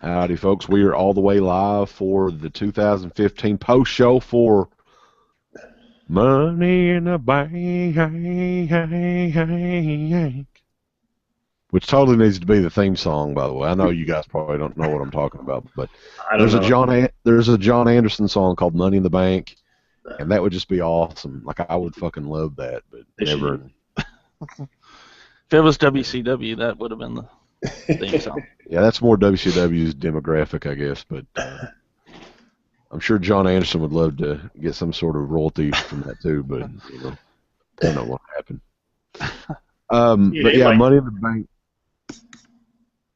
Howdy, folks. We are all the way live for the 2015 post show for Money in the Bank, which totally needs to be the theme song, by the way. I know you guys probably don't know what I'm talking about, but there's a John Anderson song called Money in the Bank, and that would just be awesome. Like, I would fucking love that, but never. If it was WCW, that would have been the theme song. Yeah, that's more WCW's demographic, I guess, but I'm sure John Anderson would love to get some sort of royalty from that too, but I don't know what happened. But yeah, Money in the Bank.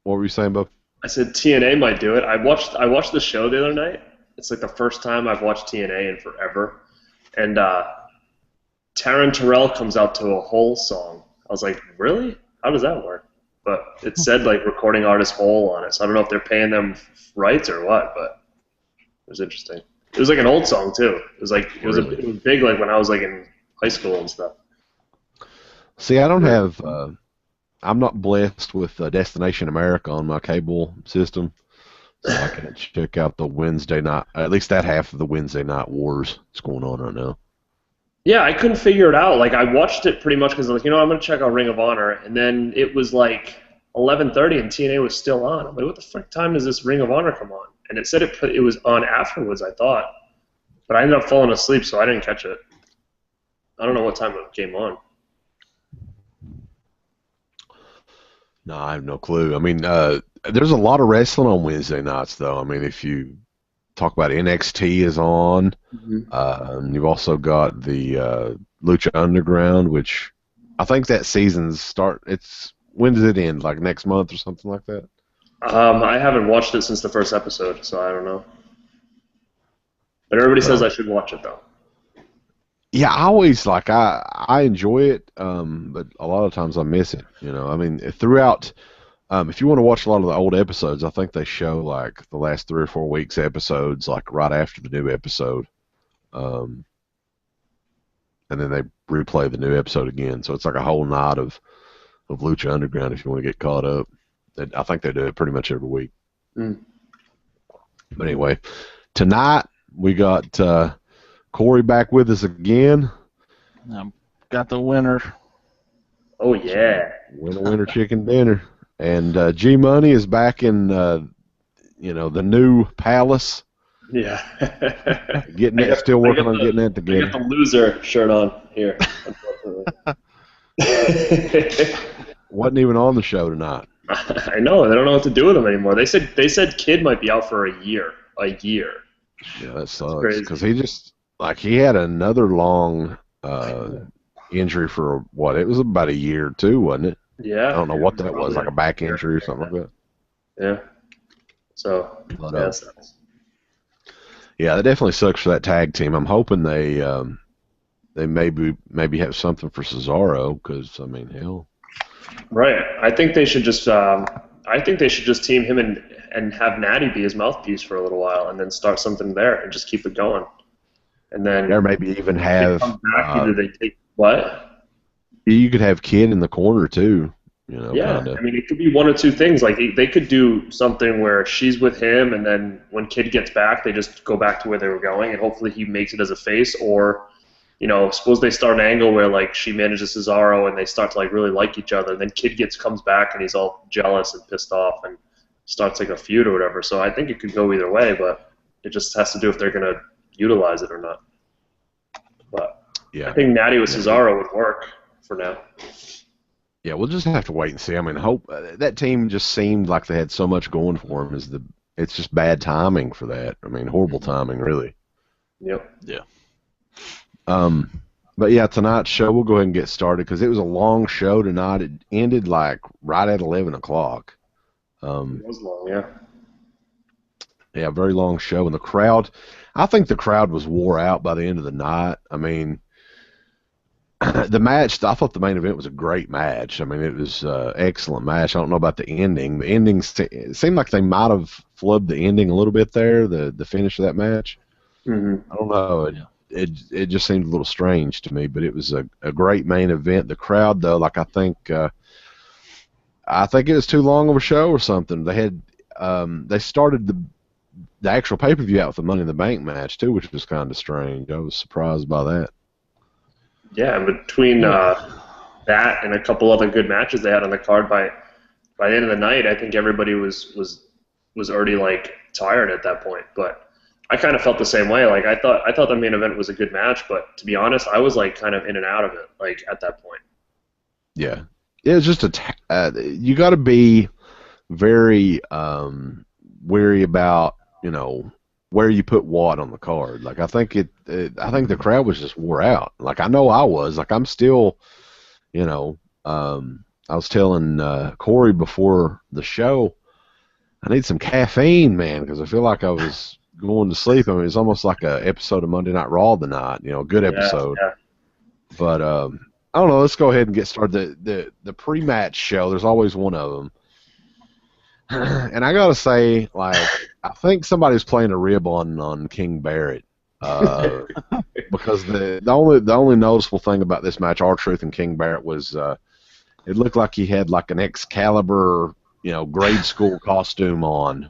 What were you saying, Bob? I said TNA might do it. I watched the show the other night. It's like the first time I've watched TNA in forever, and Taryn Terrell comes out to a whole song. I was like, really? How does that work? But it said like recording artist Hole on it, so I don't know if they're paying them rights or what. But it was interesting. It was like an old song too. It was it was big like when I was like in high school and stuff. See, I don't have. I'm not blessed with Destination America on my cable system, so I can't check out the Wednesday night. At least that half of the Wednesday night wars that's going on right now. Yeah, I couldn't figure it out. Like, I watched it pretty much because I was like, I'm going to check out Ring of Honor. And then it was like 11:30 and TNA was still on. I'm like, what the fuck time does this Ring of Honor come on? And it said it was on afterwards, I thought. But I ended up falling asleep, so I didn't catch it. I don't know what time it came on. No, I have no clue. I mean, there's a lot of wrestling on Wednesday nights, though. I mean, if you talk about NXT is on. Mm-hmm. You've also got the Lucha Underground, which I think that season's when does it end? Like next month or something like that? I haven't watched it since the first episode, so I don't know. But everybody says I should watch it, though. Yeah, I always I enjoy it, but a lot of times I miss it. I mean, throughout. If you want to watch a lot of the old episodes, I think they show like the last 3 or 4 weeks episodes like right after the new episode, and then they replay the new episode again. So it's like a whole night of Lucha Underground if you want to get caught up. I think they do it pretty much every week. Mm. But anyway, tonight we got Corey back with us again. Got the winner. Oh yeah, winner chicken dinner. And G Money is back in, the new palace. Yeah. Still working on getting that together. I got the loser shirt on here, unfortunately. Wasn't even on the show tonight. I know. They don't know what to do with him anymore. They said Kid might be out for a year. Yeah, that sucks. Because he had another long injury for what? It was about a year too, wasn't it? Yeah. I don't know what that was, like a back injury or something like that. Yeah. So, yeah, that definitely sucks for that tag team. I'm hoping they maybe have something for Cesaro, because I mean, hell. Right. I think they should just team him and have Natty be his mouthpiece for a little while, and then start something there and just keep it going. And then or maybe even have either they take what? You could have Kid in the corner too, Yeah, kinda. I mean, it could be one of two things. Like they could do something where she's with him, and then when Kid gets back, they just go back to where they were going, and hopefully he makes it as a face. Or, suppose they start an angle where like she manages Cesaro, and they start to like really like each other, and then Kid comes back, and he's all jealous and pissed off, and starts like a feud or whatever. So I think it could go either way, but it just has to do if they're gonna utilize it or not. But yeah, I think Natty with Cesaro would work. For now. Yeah, we'll just have to wait and see. I mean, hope that team just seemed like they had so much going for them. It's just bad timing for that. I mean, horrible timing, really. Yep. Yeah. But yeah, tonight's show, we'll go ahead and get started because it was a long show tonight. It ended like right at 11 o'clock. It was long, yeah. Yeah, very long show, and I think the crowd was wore out by the end of the night. I mean. The match, I thought the main event was a great match. I mean, it was an excellent match. I don't know about the ending. The ending, it seemed like they might have flubbed the ending a little bit there, the finish of that match. Mm-hmm. I don't know. It just seemed a little strange to me, but it was a great main event. The crowd, though, like I think it was too long of a show or something. They had they started the actual pay-per-view out with the Money in the Bank match too, which was kind of strange. I was surprised by that. Yeah, between that and a couple other good matches they had on the card, by the end of the night, I think everybody was already like tired at that point. But I kind of felt the same way. Like I thought the main event was a good match, but to be honest, I was like kind of in and out of it. Like at that point. Yeah, it's just you got to be very wary about where you put what on the card. Like I think I think the crowd was just wore out. Like I know I was. Like I'm still, I was telling Corey before the show, I need some caffeine, man, because I feel like I was going to sleep. I mean, it's almost like a episode of Monday Night Raw tonight. A good episode. Yeah. But I don't know. Let's go ahead and get started. The pre-match show. There's always one of them. And I gotta say, like, I think somebody's playing a rib on King Barrett, because the only noticeable thing about this match, R-Truth and King Barrett, was it looked like he had like an Excalibur, grade school costume on,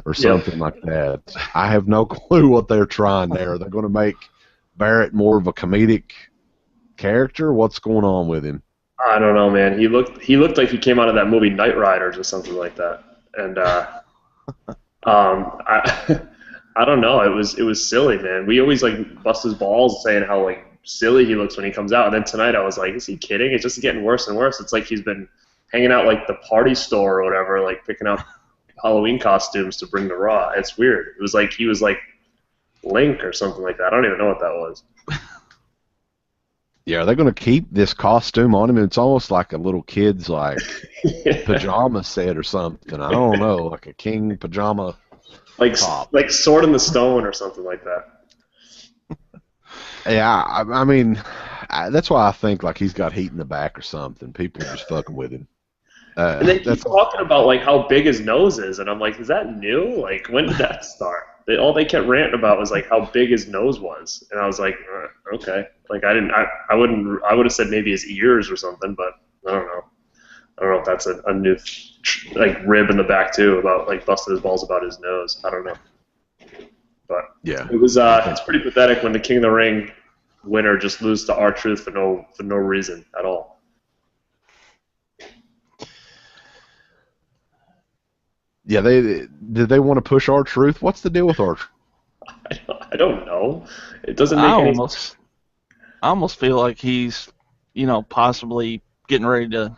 or something like that. I have no clue what they're trying there. They're going to make Barrett more of a comedic character. What's going on with him? I don't know, man. He looked like he came out of that movie Knight Riders or something like that. And I don't know. It was silly, man. We always like bust his balls saying how like silly he looks when he comes out. And then tonight I was like, is he kidding? It's just getting worse and worse. It's like he's been hanging out like the party store or whatever, like picking up Halloween costumes to bring to Raw. It's weird. It was like he was like Link or something like that. I don't even know what that was. Yeah, are they going to keep this costume on him? It's almost like a little kid's like pajama set or something. I don't know, like a king pajama top. Like Sword in the Stone or something like that. Yeah, I mean, that's why I think like he's got heat in the back or something. People are just fucking with him. And they keep talking about like how big his nose is, and I'm like, is that new? Like, when did that start? All they kept ranting about was like how big his nose was, and I was like, okay. Like I would have said maybe his ears or something, but I don't know. I don't know if that's a new like rib in the back too about like busting his balls about his nose. I don't know. But yeah, it was it's pretty pathetic when the King of the Ring winner just loses to R-Truth for no reason at all. Yeah, did they want to push R-Truth? What's the deal with R-Truth? I don't know. It doesn't make any sense. I almost feel like he's, possibly getting ready to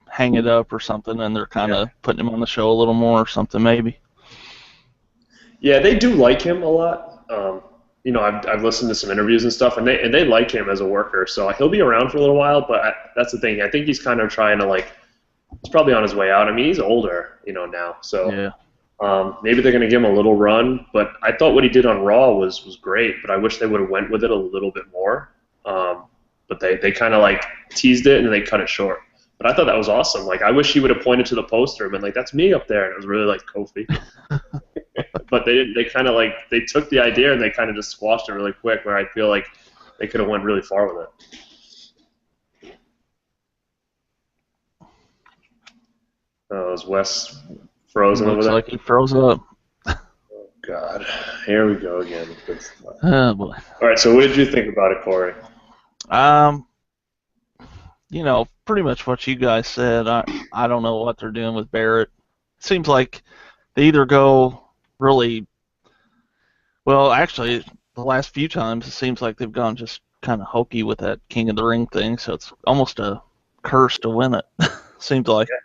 hang it up or something, and they're kind of putting him on the show a little more or something, maybe. Yeah, they do like him a lot. I've listened to some interviews and stuff, and they like him as a worker, so he'll be around for a little while. But that's the thing. I think he's kind of trying to like. He's probably on his way out. I mean, he's older, now. So maybe they're going to give him a little run. But I thought what he did on Raw was great. But I wish they would have went with it a little bit more. But they kind of like teased it and they cut it short. But I thought that was awesome. Like I wish he would have pointed to the poster and been like, "That's me up there." And it was really like Kofi. But they didn't. They kind of like they took the idea and they kind of just squashed it really quick. Where I feel like they could have went really far with it. Is Wes frozen over there? Looks like he froze up. Oh, God. Here we go again. Oh, boy. All right, so what did you think about it, Corey? Pretty much what you guys said. I don't know what they're doing with Barrett. It seems like they either go really... Well, actually, the last few times, it seems like they've gone just kind of hokey with that King of the Ring thing, so it's almost a curse to win it. Seems like. Yeah.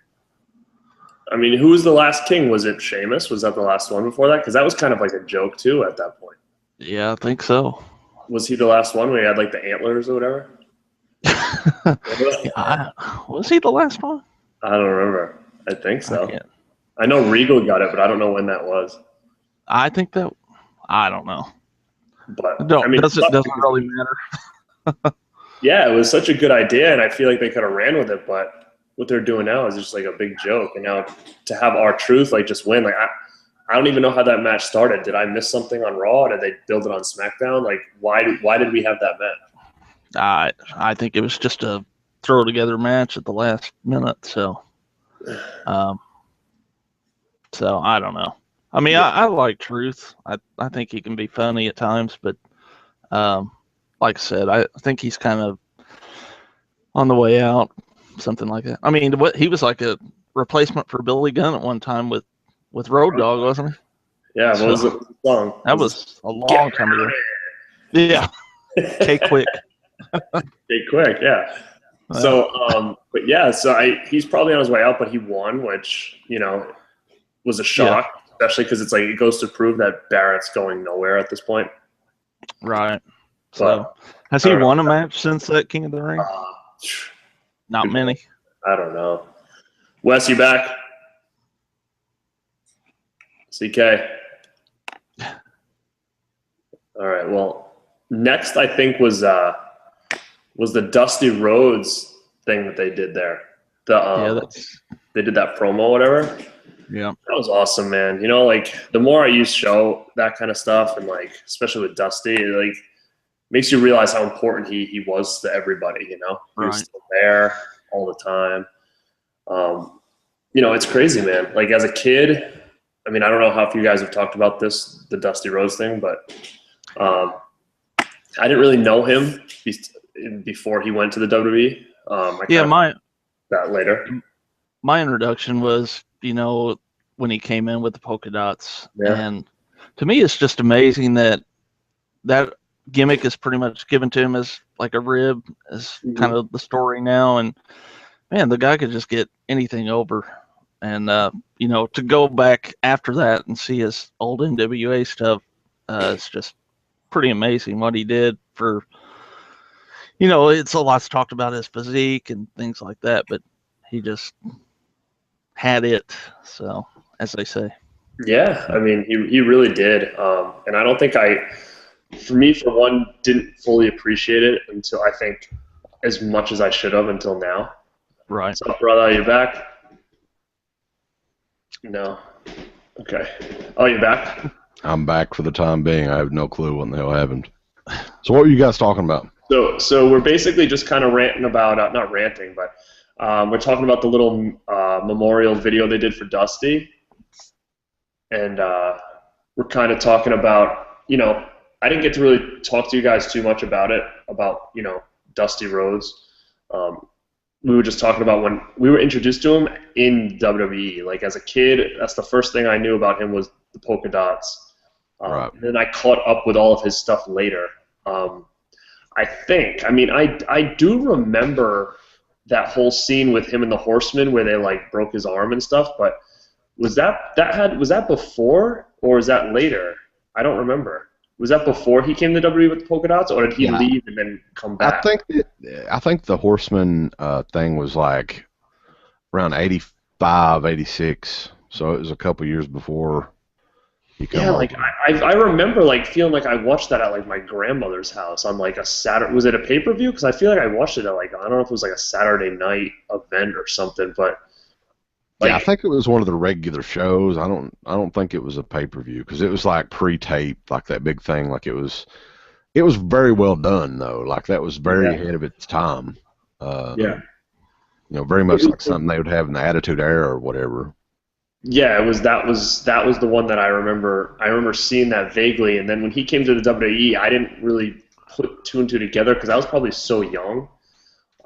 I mean, who was the last king? Was it Sheamus? Was that the last one before that? Because that was kind of like a joke, too, at that point. Yeah, I think so. Was he the last one where he had, like, the antlers or whatever? Was he the last one? I don't remember. I think so. I know Regal got it, but I don't know when that was. I think that... I don't know. But doesn't really matter. Yeah, it was such a good idea, and I feel like they could have ran with it, but... What they're doing now is just like a big joke, and now to have R-Truth like just win, like I don't even know how that match started. Did I miss something on Raw? Did they build it on SmackDown? Like why did we have that match? I think it was just a throw together match at the last minute. So, So I don't know. I mean, I like Truth. I think he can be funny at times, but like I said, I think he's kind of on the way out, something like that. I mean, he was like a replacement for Billy Gunn at one time with Road Dogg, wasn't he? Yeah, what was the song? That was a long time ago. Yeah. K-Quick. K-Quick, yeah. So, but yeah, so he's probably on his way out, but he won, which, you know, was a shock, especially because it's like it goes to prove that Barrett's going nowhere at this point. Right. So, has he won a match since that King of the Ring? Not many. I don't know. Wes, you back? CK. All right. Well, next I think was the Dusty Rhodes thing that they did there. They did that promo, or whatever. Yeah. That was awesome, man. You know, like the more I show that kind of stuff, and like especially with Dusty, it like makes you realize how important he was to everybody. You know, he was still there all the time. You know, it's crazy, man. Like as a kid, I mean, I don't know how if you guys have talked about this, the Dusty Rhodes thing, but I didn't really know him before he went to the WWE. That later. My introduction was, you know, when he came in with the polka dots, and to me, it's just amazing that gimmick is pretty much given to him as like a rib, as kind of the story now, and man, the guy could just get anything over. And, you know, to go back after that and see his old NWA stuff, it's just pretty amazing what he did for, you know, it's a lot's talked about his physique and things like that, but he just had it. So, as they say. Yeah, I mean, he really did. And I don't think for me, for one, didn't fully appreciate it until I think as much as I should have until now. Right. What's up, brother? Are you back? No. Okay. Oh, you back? I'm back for the time being. I have no clue what the hell happened. So what were you guys talking about? So we're basically just kind of ranting about, not ranting, but we're talking about the little memorial video they did for Dusty. And we're kind of talking about, you know, I didn't get to really talk to you guys too much about it, about, you know, Dusty Rhodes. We were just talking about when we were introduced to him in WWE. Like as a kid, that's the first thing I knew about him was the polka dots. Right. And then I caught up with all of his stuff later. I do remember that whole scene with him and the Horsemen where they like broke his arm and stuff, but was that before or was that later? I don't remember. Was that before he came to WWE with the polka dots, or did he leave and then come back? I think the Horseman thing was like around 85, 86, so it was a couple years before he came. Yeah, like I remember like feeling like I watched that at like my grandmother's house on like a Saturday. Was it a pay-per-view? Because I feel like I watched it at like, I don't know if it was like a Saturday night event or something, but. Like, I think it was one of the regular shows. I don't think it was a pay-per-view because it was like pre-taped, like that big thing. Like it was very well done though. Like that was very ahead of its time. You know, very much like something they would have in the Attitude Era or whatever. Yeah, that was the one that I remember. I remember seeing that vaguely, and then when he came to the WWE, I didn't really put two and two together because I was probably so young.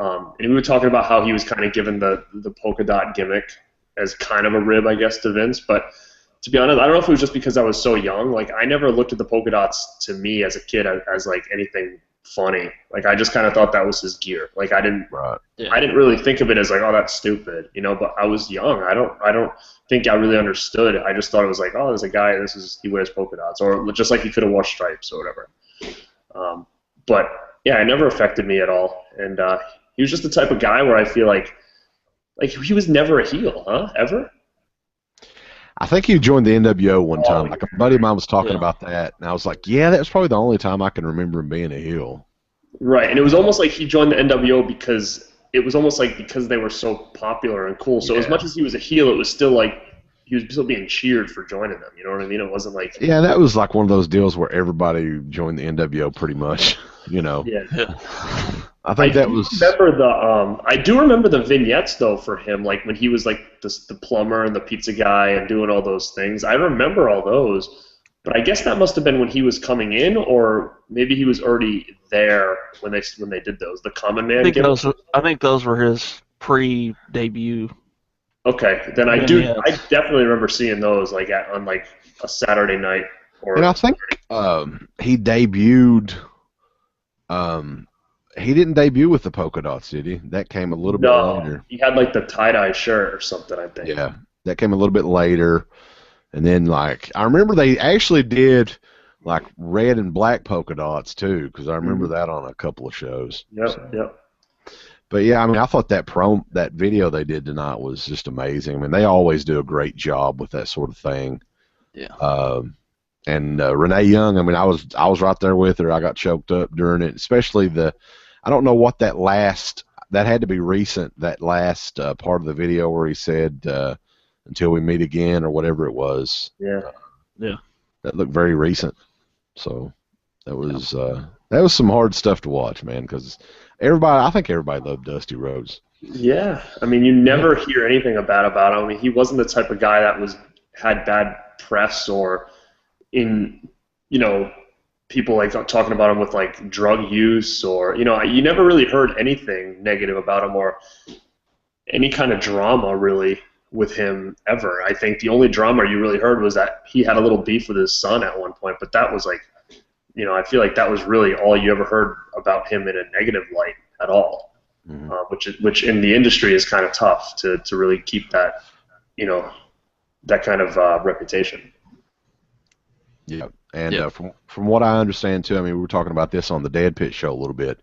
And we were talking about how he was kind of given the polka dot gimmick as kind of a rib, I guess, to Vince. But to be honest, I don't know if it was just because I was so young. Like, I never looked at the polka dots to me as a kid as like anything funny. Like, I just kind of thought that was his gear. Like, I didn't really think of it as like, oh, that's stupid, you know. But I was young. I don't think I really understood. I just thought it was like, oh, there's a guy. He wears polka dots, or just like he could have wore stripes or whatever. But yeah, it never affected me at all. And he was just the type of guy where I feel like he was never a heel, huh? Ever? I think he joined the NWO one time. Like a buddy of mine was talking about that, and I was like, yeah, that was probably the only time I can remember him being a heel. Right, and it was almost like he joined the NWO because they were so popular and cool. So as much as he was a heel, it was still like he was still being cheered for joining them. You know what I mean? It wasn't like that was like one of those deals where everybody joined the NWO pretty much. You know? Yeah. I think that was. I do remember the vignettes though for him, like when he was like the plumber and the pizza guy and doing all those things. I remember all those, but I guess that must have been when he was coming in, or maybe he was already there when they did those. The Common Man. I think those were his pre-debut. Okay, then I definitely remember seeing those like on like a Saturday night. And I think he debuted. He didn't debut with the polka dots, did he? That came a little bit later. He had like the tie-dye shirt or something, I think. Yeah, that came a little bit later. And then, like, I remember they actually did, like, red and black polka dots, too, because I remember that on a couple of shows. Yep. But, yeah, I mean, I thought that video they did tonight was just amazing. I mean, they always do a great job with that sort of thing. Yeah. And Renee Young, I mean, I was right there with her. I got choked up during it, especially I don't know what that had to be recent, that last part of the video where he said, until we meet again, or whatever it was. Yeah. That looked very recent. So that was some hard stuff to watch, man, because I think everybody loved Dusty Rhodes. Yeah. I mean, you never hear anything bad about him. I mean, he wasn't the type of guy that had bad press or people like talking about him with like drug use, or you never really heard anything negative about him or any kind of drama really with him ever. I think the only drama you really heard was that he had a little beef with his son at one point, but that was like, I feel like that was really all you ever heard about him in a negative light at all. Mm-hmm. Which in the industry is kind of tough to really keep that that kind of reputation. Yeah, and from what I understand too, I mean, we were talking about this on the DEADPIT show a little bit.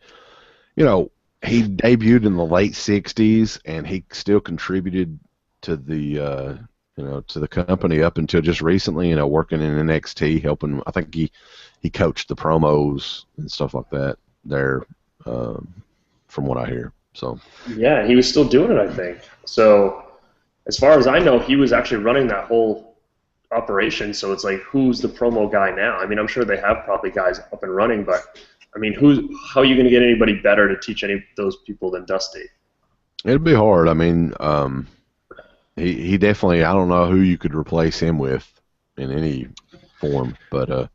He debuted in the late '60s, and he still contributed to the to the company up until just recently. Working in NXT, helping. I think he coached the promos and stuff like that there, from what I hear. So yeah, he was still doing it, I think. So as far as I know, he was actually running that whole operation. So it's like, who's the promo guy now? I mean, I'm sure they have probably guys up and running, but I mean, how are you going to get anybody better to teach any of those people than Dusty? It'd be hard. I mean, he definitely, I don't know who you could replace him with in any form, but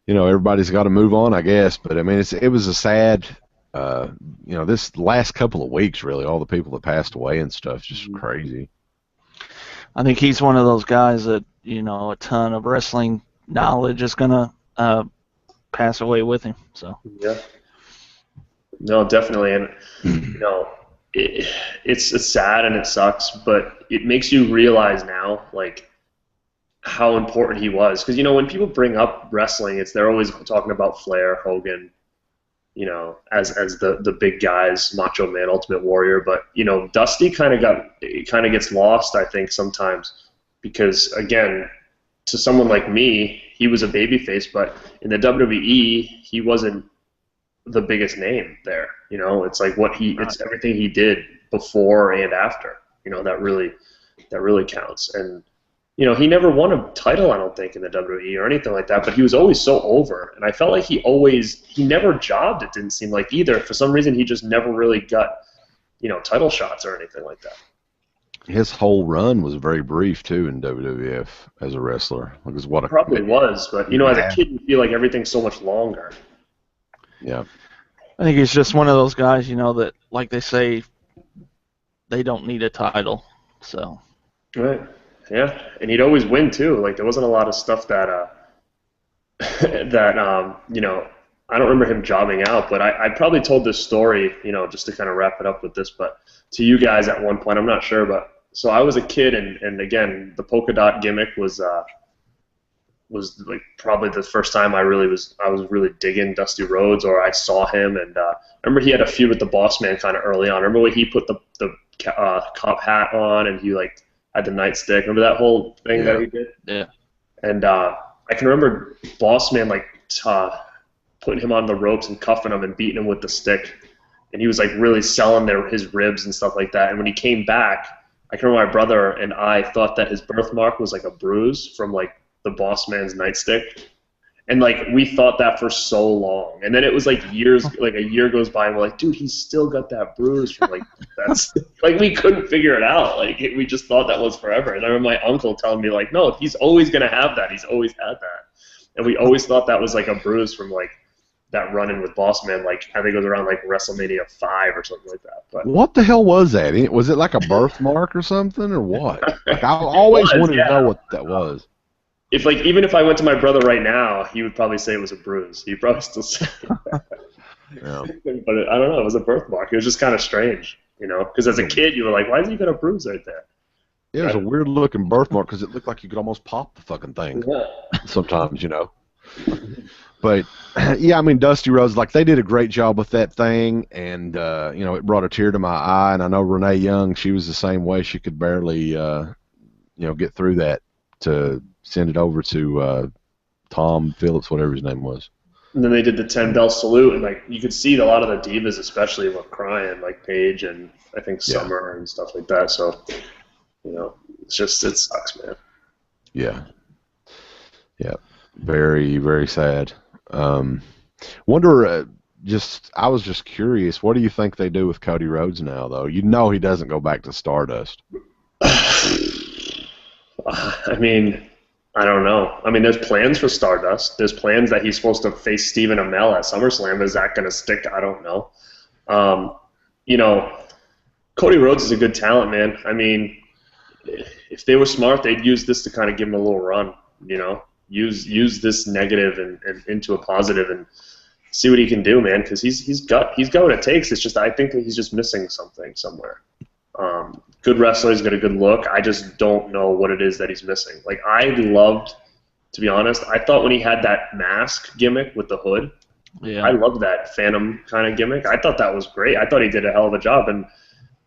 everybody's got to move on, I guess. But I mean, it was a sad, this last couple of weeks, really, all the people that passed away and stuff, just crazy. I think he's one of those guys that, a ton of wrestling knowledge is going to pass away with him. So yeah. No, definitely. And, it's sad and it sucks, but it makes you realize now, like, how important he was. Because, when people bring up wrestling, they're always talking about Flair, Hogan, as the big guys, Macho Man, Ultimate Warrior, but Dusty kind of gets lost, I think, sometimes, because again, to someone like me, he was a babyface, but in the WWE, he wasn't the biggest name there. It's like it's everything he did before and after. That really counts. And he never won a title, I don't think, in the WWE or anything like that, but he was always so over. And I felt like he never jobbed, it didn't seem like, either. For some reason, he just never really got, title shots or anything like that. His whole run was very brief, too, in WWF as a wrestler. Probably was, but, as a kid, you feel like everything's so much longer. Yeah. I think he's just one of those guys, that, like they say, they don't need a title, so. Right. Yeah, and he'd always win too. Like, there wasn't a lot of stuff that I don't remember him jobbing out. But I probably told this story, just to kind of wrap it up with this, but to you guys at one point, I'm not sure, but so I was a kid, and again, the polka dot gimmick was like probably the first time I was really digging Dusty Rhodes, or I saw him, and I remember he had a feud with the Boss Man kind of early on. I remember when he put the cop hat on, and he like had the nightstick. Remember that whole thing that he did? Yeah. And I can remember Boss Man like putting him on the ropes and cuffing him and beating him with the stick, and he was like really selling his ribs and stuff like that. And when he came back, I can remember my brother and I thought that his birthmark was like a bruise from like the Boss Man's nightstick. And like we thought that for so long, and then it was like years, like a year goes by, and we're like, dude, he's still got that bruise from like that's like we couldn't figure it out. Like we just thought that was forever. And I remember my uncle telling me like, no, he's always gonna have that. He's always had that, and we always thought that was like a bruise from like that run-in with Boss Man. Like I think it was around like WrestleMania 5 or something like that. But what the hell was that? Was it like a birthmark or something, or what? Like I always wanted to know what that was. Even if I went to my brother right now, he would probably say it was a bruise. He'd probably still say that. Yeah. But I don't know. It was a birthmark. It was just kind of strange, you know? Because as a kid, you were like, why has he got a bruise right there? Yeah, it was a weird-looking birthmark because it looked like you could almost pop the fucking thing sometimes, you know. But, yeah, I mean, Dusty Rhodes, like, they did a great job with that thing, and, you know, it brought a tear to my eye. And I know Renee Young, she was the same way. She could barely, you know, get through that to send it over to Tom Phillips, whatever his name was. And then they did the 10-bell salute, and like you could see a lot of the divas, especially, were crying, like Paige and I think Summer and stuff like that. So, you know, it sucks, man. Yeah. Yeah. Very, very sad. Wonder. I was just curious. What do you think they do with Cody Rhodes now, though? You know, he doesn't go back to Stardust. I mean, I don't know. I mean, there's plans for Stardust. There's plans that he's supposed to face Stephen Amell at SummerSlam. Is that going to stick? I don't know. You know, Cody Rhodes is a good talent, man. I mean, if they were smart, they'd use this to kind of give him a little run, you know? Use this negative and into a positive and see what he can do, man, because he's got what it takes. It's just I think that he's just missing something somewhere. Good wrestler, he's got a good look. I just don't know what it is that he's missing. Like, to be honest, I thought when he had that mask gimmick with the hood, I loved that Phantom kind of gimmick. I thought that was great. I thought he did a hell of a job. And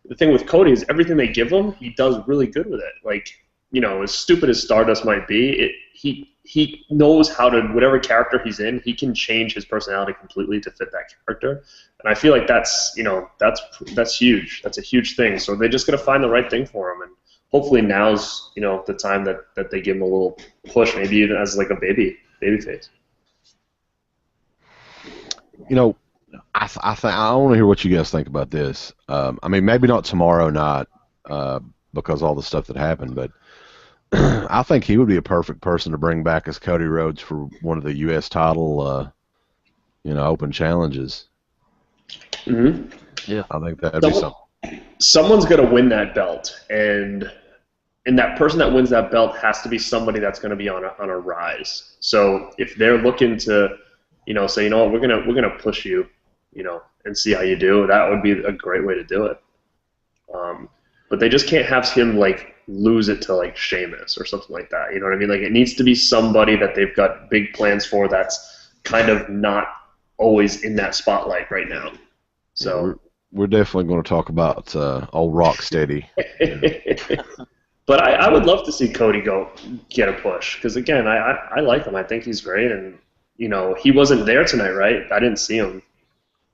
the thing with Cody is everything they give him, he does really good with it. Like, you know, as stupid as Stardust might be, he knows how to, whatever character he's in, he can change his personality completely to fit that character. And I feel like that's huge. That's a huge thing. So they're just going to find the right thing for him. And hopefully now's, you know, the time that they give him a little push, maybe even as like a baby face. You know, I want to hear what you guys think about this. I mean, maybe not tomorrow night because all the stuff that happened, but I think he would be a perfect person to bring back as Cody Rhodes for one of the U.S. title, you know, open challenges. Mm-hmm. Yeah, I think that'd be something. Someone's going to win that belt, and that person that wins that belt has to be somebody that's going to be on a rise. So if they're looking to, you know, say, you know what, we're gonna push you, you know, and see how you do, that would be a great way to do it. But they just can't have him like lose it to like Sheamus or something like that. You know what I mean? Like it needs to be somebody that they've got big plans for that's kind of not always in that spotlight right now. So we're definitely going to talk about old Rocksteady. But I would love to see Cody get a push because again I like him. I think he's great, and you know he wasn't there tonight, right? I didn't see him.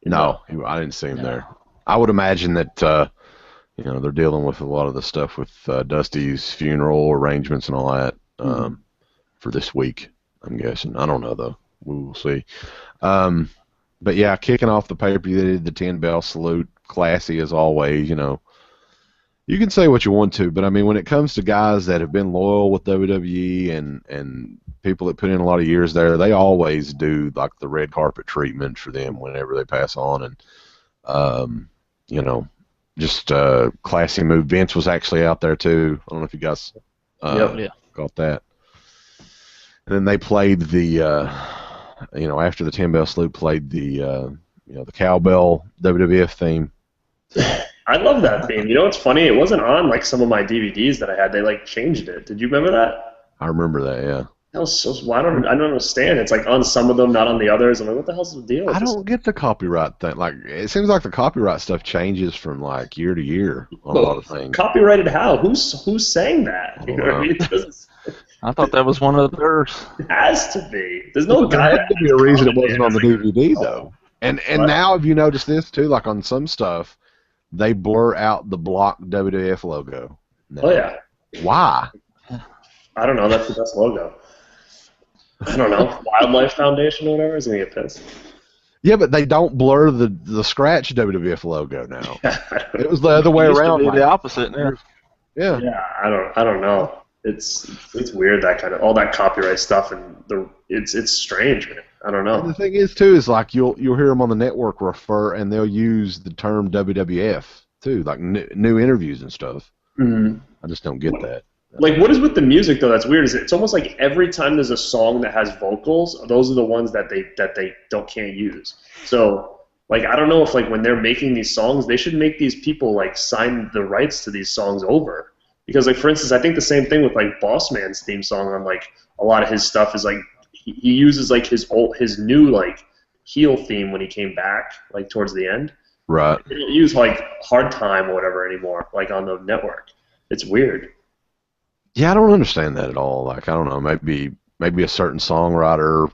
No, I didn't see him there. I would imagine that. You know, they're dealing with a lot of the stuff with Dusty's funeral arrangements and all that for this week, I'm guessing. I don't know, though. We'll see. But, yeah, kicking off the pay-per-view, they did the 10-bell salute, classy as always, you know. You can say what you want to, but, I mean, when it comes to guys that have been loyal with WWE and people that put in a lot of years there, they always do, like, the red carpet treatment for them whenever they pass on. And, you know, just a classy move. Vince was actually out there too. I don't know if you guys got that. And then they played the, you know, after the 10-bell salute, played the, you know, the cowbell WWF theme. I love that theme. You know what's funny? It wasn't on like some of my DVDs that I had. They like changed it. Did you remember that? I remember that. Yeah. That was so. I don't understand. It's like on some of them, not on the others. I'm like, what the hell's the deal? I don't get the copyright thing. Like, it seems like the copyright stuff changes from like year to year on a lot of things. Copyrighted how? Who's saying that? You know what I mean? I thought that was one of theirs. It has to be. There's no guy. There had to be a reason it wasn't on the DVD though. And now, have you noticed this too? Like on some stuff, they blur out the block WWF logo. Oh yeah. Why? I don't know. That's the best logo. I don't know, Wildlife Foundation or whatever is going to get pissed. Yeah, but they don't blur the scratch WWF logo now. It was the other It way used to around. be like, the opposite now. yeah. Yeah, I don't know. It's weird, that kind of all that copyright stuff, and it's strange, man. I don't And the know. thing is too is like you'll hear them on the network refer, and they'll use the term WWF too, like new interviews and stuff. Mm-hmm. I just don't get that. Like, what is with the music though? That's weird. Is it's almost like every time there's a song that has vocals, those are the ones that they can't use. So, like, I don't know if like when they're making these songs, they should make these people like sign the rights to these songs over. Because, like, for instance, I think the same thing with like Boss Man's theme song on like a lot of his stuff is like he uses like his new like heel theme when he came back like towards the end. Right. They don't use like Hard Time or whatever anymore, like on the network. It's weird. Yeah, I don't understand that at all. Like, I don't know, maybe a certain songwriter,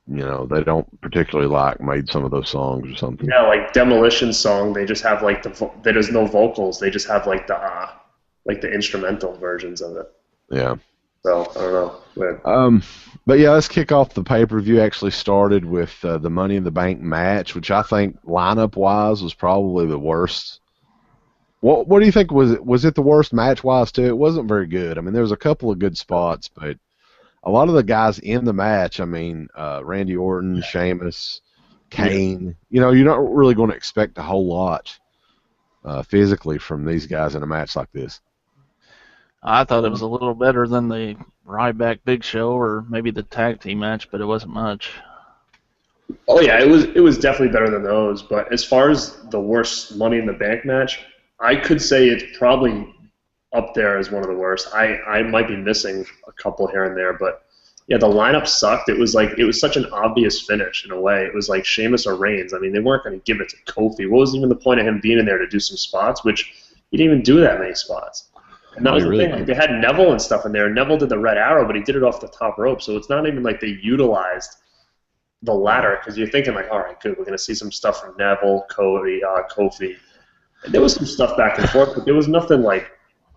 they don't particularly like made some of those songs or something. Yeah, like Demolition Song, they just have like there's no vocals. They just have like the instrumental versions of it. Yeah. So I don't know. Weird. But yeah, let's kick off the pay-per-view. Actually started with the Money in the Bank match, which I think lineup-wise was probably the worst. What do you think was it the worst match-wise too? It wasn't very good. I mean, there was a couple of good spots, but a lot of the guys in the match, I mean, Randy Orton, Sheamus, Kane, you're not really going to expect a whole lot physically from these guys in a match like this. I thought it was a little better than the Ryback Big Show or maybe the tag team match, but it wasn't much. Oh yeah, it was definitely better than those. But as far as the worst Money in the Bank match, I could say it's probably up there as one of the worst. I might be missing a couple here and there, but yeah, the lineup sucked. It was such an obvious finish in a way. It was like Sheamus or Reigns. I mean, they weren't going to give it to Kofi. What was even the point of him being in there to do some spots, which he didn't even do that many spots. And that was the thing. Like, they had Neville and stuff in there. Neville did the Red Arrow, but he did it off the top rope. So it's not even like they utilized the ladder, because you're thinking like, all right, good, we're going to see some stuff from Neville, Kofi. And there was some stuff back and forth, but there was nothing like,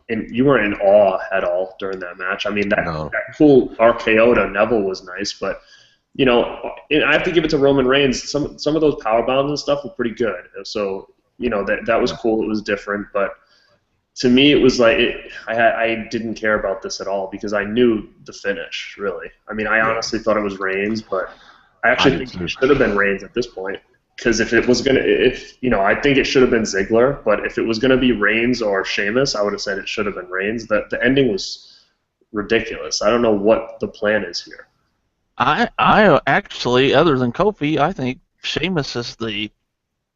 and you weren't in awe at all during that match. I mean, that cool RKO to Neville was nice, but and I have to give it to Roman Reigns. Some of those power bombs and stuff were pretty good. So that was cool. It was different, but to me, it was like I didn't care about this at all because I knew the finish. Really, I mean, I honestly thought it was Reigns, but I actually think it should have been Reigns at this point. Because if it was I think it should have been Ziggler, but if it was gonna be Reigns or Sheamus, I would have said it should have been Reigns. The ending was ridiculous. I don't know what the plan is here. I actually, other than Kofi, I think Sheamus is the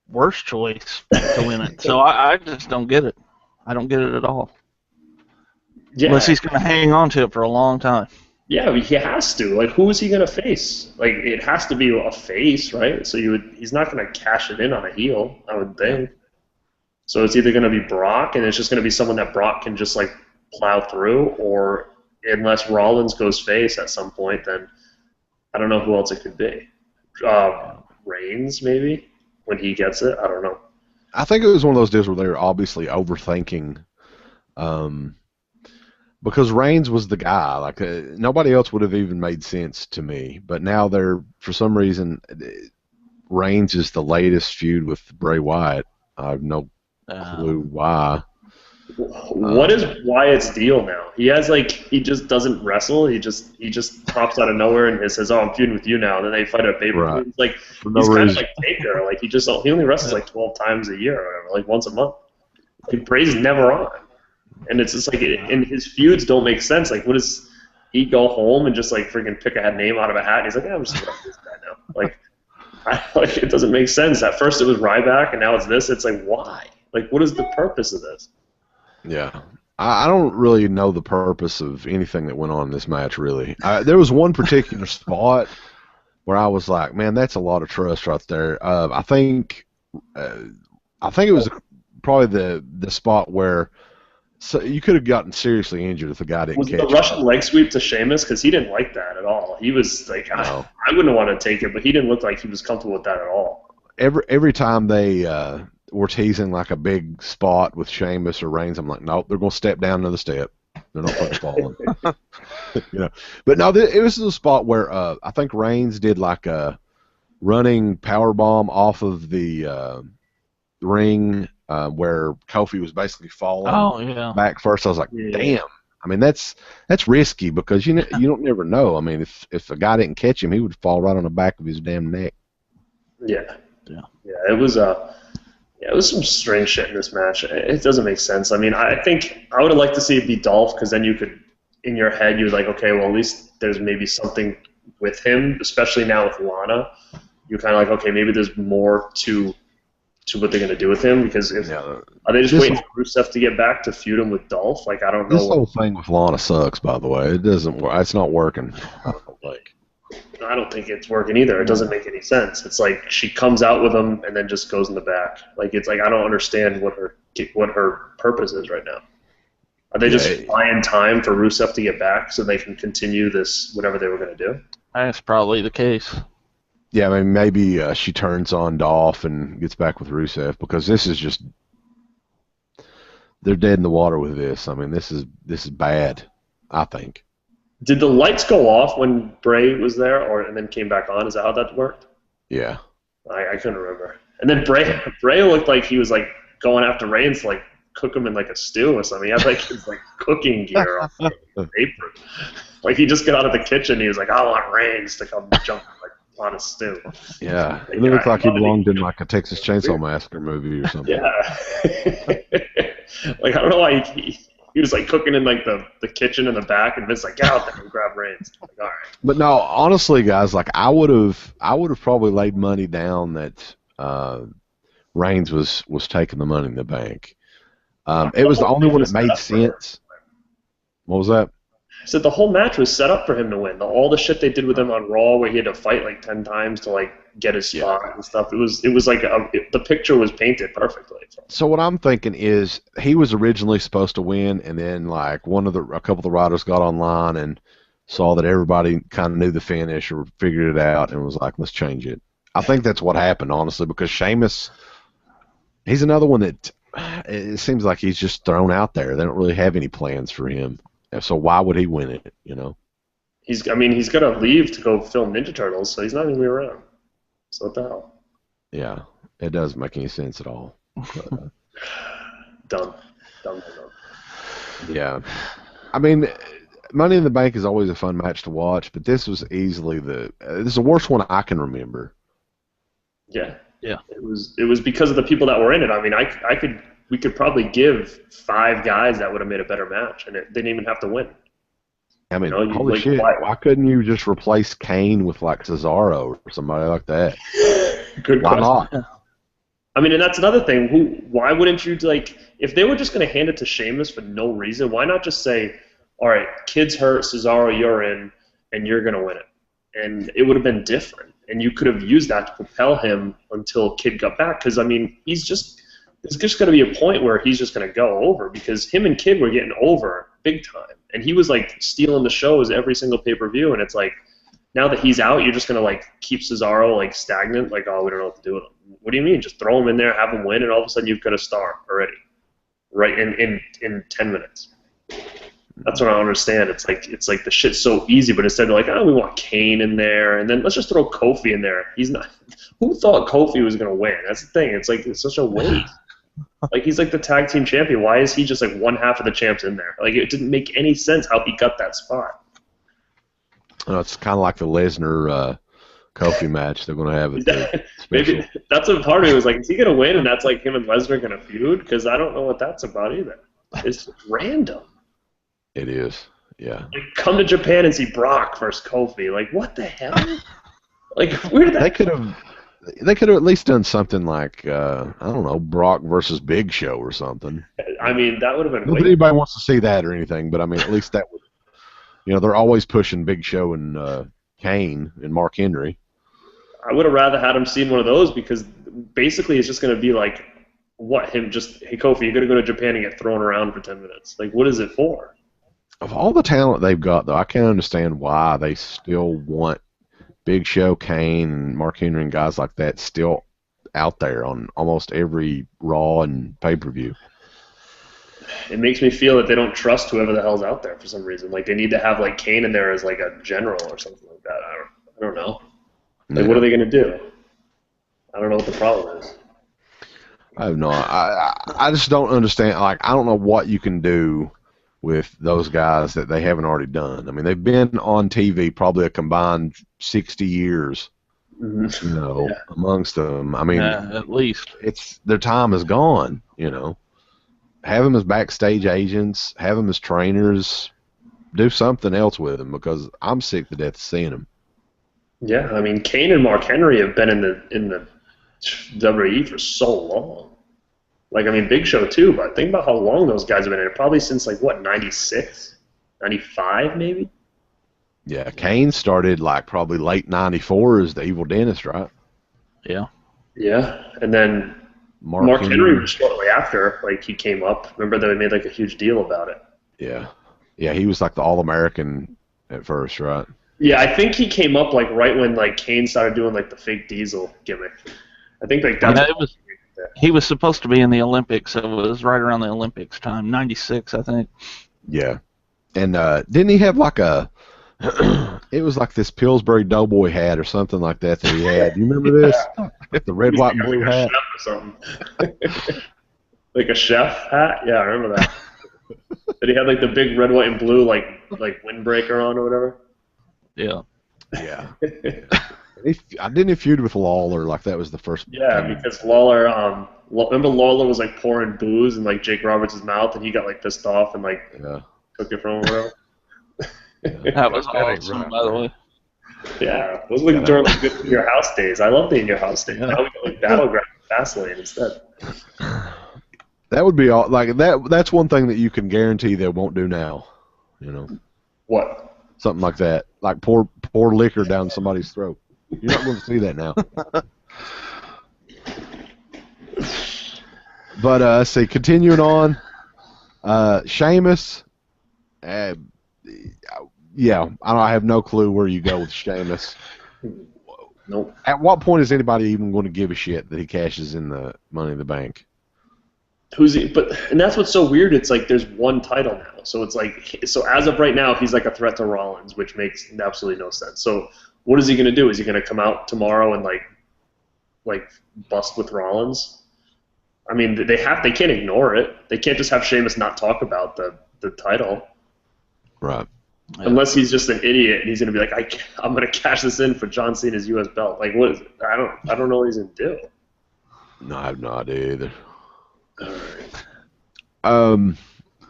worst choice to win it. So I just don't get it. I don't get it at all. Yeah. Unless he's gonna hang on to it for a long time. Yeah, he has to. Like, who is he going to face? Like, it has to be a face, right? So he's not going to cash it in on a heel, I would think. So it's either going to be Brock, and it's just going to be someone that Brock can just, like, plow through, or unless Rollins goes face at some point, then I don't know who else it could be. Reigns, maybe, when he gets it. I don't know. I think it was one of those deals where they were obviously overthinking because Reigns was the guy. Like, nobody else would have even made sense to me. But now for some reason, Reigns is the latest feud with Bray Wyatt. I have no clue why. What is Wyatt's deal now? He just doesn't wrestle. He just pops out of nowhere and says, "Oh, I'm feuding with you now." And then they fight at pay-per-view. Right. It's like he's kind of like Taker. Like he only wrestles like 12 times a year or whatever, like once a month. Like, Bray's never on. And it's just like, and his feuds don't make sense. Like, what does he go home and just like freaking pick a name out of a hat? And he's like, I'm just gonna this guy now. Like, it doesn't make sense. At first it was Ryback, and now it's this. It's like, why? Like, what is the purpose of this? Yeah, I don't really know the purpose of anything that went on in this match. Really, there was one particular spot where I was like, man, that's a lot of trust right there. I think it was probably the spot where. So you could have gotten seriously injured if the guy didn't catch it. Was the Russian leg sweep to Sheamus? Because he didn't like that at all. He was like, I wouldn't want to take it, but he didn't look like he was comfortable with that at all. Every time they were teasing like a big spot with Sheamus or Reigns, I'm like, nope, they're going to step down another step. They're not fucking falling. You know, but no, it was the spot where I think Reigns did like a running power bomb off of the ring where Kofi was basically falling Oh yeah. back first. I was like, Yeah. damn. I mean, that's risky because you don't never know. I mean, if a guy didn't catch him, he would fall right on the back of his damn neck. Yeah. Yeah. It was some strange shit in this match. It doesn't make sense. I mean, I think I would have liked to see it be Dolph because then you could, in your head, you're like, okay, well, at least there's maybe something with him, especially now with Lana. You're kind of like, okay, maybe there's more to what they're going to do with him because are they just waiting for Rusev to get back to feud him with Dolph? Like, I don't know. This whole thing with Lana sucks, by the way. It doesn't work. It's not working. I don't think it's working either. It doesn't make any sense. It's like she comes out with him and then just goes in the back. Like, it's like I don't understand what her purpose is right now. Are they just buying time for Rusev to get back so they can continue this whatever they were going to do? That's probably the case. Yeah, I mean, maybe she turns on Dolph and gets back with Rusev because this is just they're dead in the water with this. I mean, this is bad, I think. Did the lights go off when Bray was there, and then came back on? Is that how that worked? Yeah. I couldn't remember. And then Bray looked like he was like going after Reigns to like cook him in like a stew or something. He had like his like cooking gear on the apron. Like he just got out of the kitchen. And he was like, I want Reigns to come jump like on a stew. Yeah, it looked like he belonged in like a Texas Chainsaw Massacre movie or something. Yeah. Like I don't know why he was like cooking in like the kitchen in the back, and Vince like get out there and grab Reigns. Like, all right. But no, honestly, guys, like I would have probably laid money down that Reigns was taking the Money in the Bank. It was the only one that made sense. What was that? I said the whole match was set up for him to win. All the shit they did with him on Raw, where he had to fight like 10 times to like get his spot and stuff. It was like the picture was painted perfectly. So what I'm thinking is he was originally supposed to win, and then like a couple of the writers got online and saw that everybody kind of knew the finish or figured it out and was like, let's change it. I think that's what happened, honestly, because Sheamus, he's another one that it seems like he's just thrown out there. They don't really have any plans for him. So why would he win it, you know? He's got to leave to go film Ninja Turtles, so he's not going to be around. So what the hell? Yeah, it doesn't make any sense at all. But, Dumb. Yeah. I mean, Money in the Bank is always a fun match to watch, but this was easily this is the worst one I can remember. Yeah. Yeah. It was because of the people that were in it. I mean, we could probably give 5 guys that would have made a better match, and they didn't even have to win. I mean, holy shit! Why couldn't you just replace Kane with like Cesaro or somebody like that? Good Why question. not? I mean, and that's another thing. Why wouldn't you like if they were just going to hand it to Sheamus for no reason? Why not just say, "All right, Kid's hurt, Cesaro, you're in, and you're going to win it," and it would have been different, and you could have used that to propel him until Kid got back. Because I mean, there's just going to be a point where he's just going to go over because him and Kid were getting over big time, and he was like stealing the shows every single pay-per-view, and it's like now that he's out, you're just going to like keep Cesaro like stagnant, like, oh, we don't know what to do with him. What do you mean? Just throw him in there, have him win, and all of a sudden you've got a star already, right in 10 minutes. That's what I don't understand. It's like the shit's so easy, but instead they're like, oh, we want Kane in there, and then let's just throw Kofi in there. He's not. Who thought Kofi was going to win? That's the thing. It's like it's such a waste. Like he's like the tag team champion. Why is he just like one half of the champs in there? Like it didn't make any sense how he got that spot. It's kind of like the Lesnar Kofi match they're going to have at the Maybe that's what part of it was like. Is he going to win? And that's like him and Lesnar going to feud? Because I don't know what that's about either. It's random. It is, yeah. Like come to Japan and see Brock versus Kofi. Like what the hell? Like where did that? They could have at least done something like I don't know, Brock versus Big Show or something. I mean, that would have been. Not that anybody wants to see that or anything, but I mean, at least that would. You know, they're always pushing Big Show and Kane and Mark Henry. I would have rather had him seen one of those because basically it's just going to be like, what, him just, hey, Kofi, you're going to go to Japan and get thrown around for 10 minutes. Like, what is it for? Of all the talent they've got, though, I can't understand why they still want Big Show, Kane, and Mark Henry and guys like that still out there on almost every Raw and pay-per-view. it makes me feel that they don't trust whoever the hell's out there for some reason. Like they need to have like Kane in there as like a general or something like that. I don't know. Like what are they gonna do? I don't know what the problem is. I have no. I just don't understand. Like I don't know what you can do with those guys that they haven't already done. I mean, they've been on TV probably a combined 60 years. You know, amongst them. I mean, at least it's their time is gone. You know, have them as backstage agents, have them as trainers, do something else with them because I'm sick to death of seeing them. Yeah, I mean, Kane and Mark Henry have been in the WWE for so long. Like, I mean, Big Show too, but think about how long those guys have been in it. Probably since, like, what, 96? 95, maybe? Yeah, Kane started, like, probably late 94 as the Evil Dentist, right? Yeah. Yeah, and then Mark Henry was shortly after, like, he came up. Remember they made, like, a huge deal about it. Yeah. Yeah, he was, like, the All-American at first, right? Yeah, I think he came up, like, right when, like, Kane started doing, like, the fake Diesel gimmick. I think, like, that's... Yeah, he was supposed to be in the Olympics, so it was right around the Olympics time, 96, I think. Yeah. And didn't he have, like, a... it was like this Pillsbury Doughboy hat or something like that he had. Do you remember this? The red, white, and blue hat? Chef or something. Like a chef hat? Yeah, I remember that. Did he have like the big red, white, and blue like windbreaker on or whatever? Yeah. Yeah. I didn't feud with Lawler like that was the first. Yeah, because Lawler. Remember Lawler was like pouring booze in like Jake Roberts' mouth, and he got like pissed off and like took it from him. Whatever. That was awesome, by the way. Yeah, those were during like good In Your House days. I love the In Your House days. Now we got like Battleground Fastlane instead. That would be all like that. That's one thing that you can guarantee they won't do now. You know. What? Something like that, like pour liquor down somebody's throat. You're not going to see that now. But let's see. Continuing on, Sheamus. Yeah, I have no clue where you go with Sheamus. Nope. At what point is anybody even going to give a shit that he cashes in the Money in the Bank? Who's he? And that's what's so weird. It's like there's one title now, so it's like as of right now, he's like a threat to Rollins, which makes absolutely no sense. So what is he going to do? Is he going to come out tomorrow and like bust with Rollins? I mean, they can't ignore it. They can't just have Sheamus not talk about the title. Right. Yeah. Unless he's just an idiot and he's going to be like, I'm going to cash this in for John Cena's U.S. belt. Like, what is it? I don't know what he's going to do. No, I have no idea either. All right.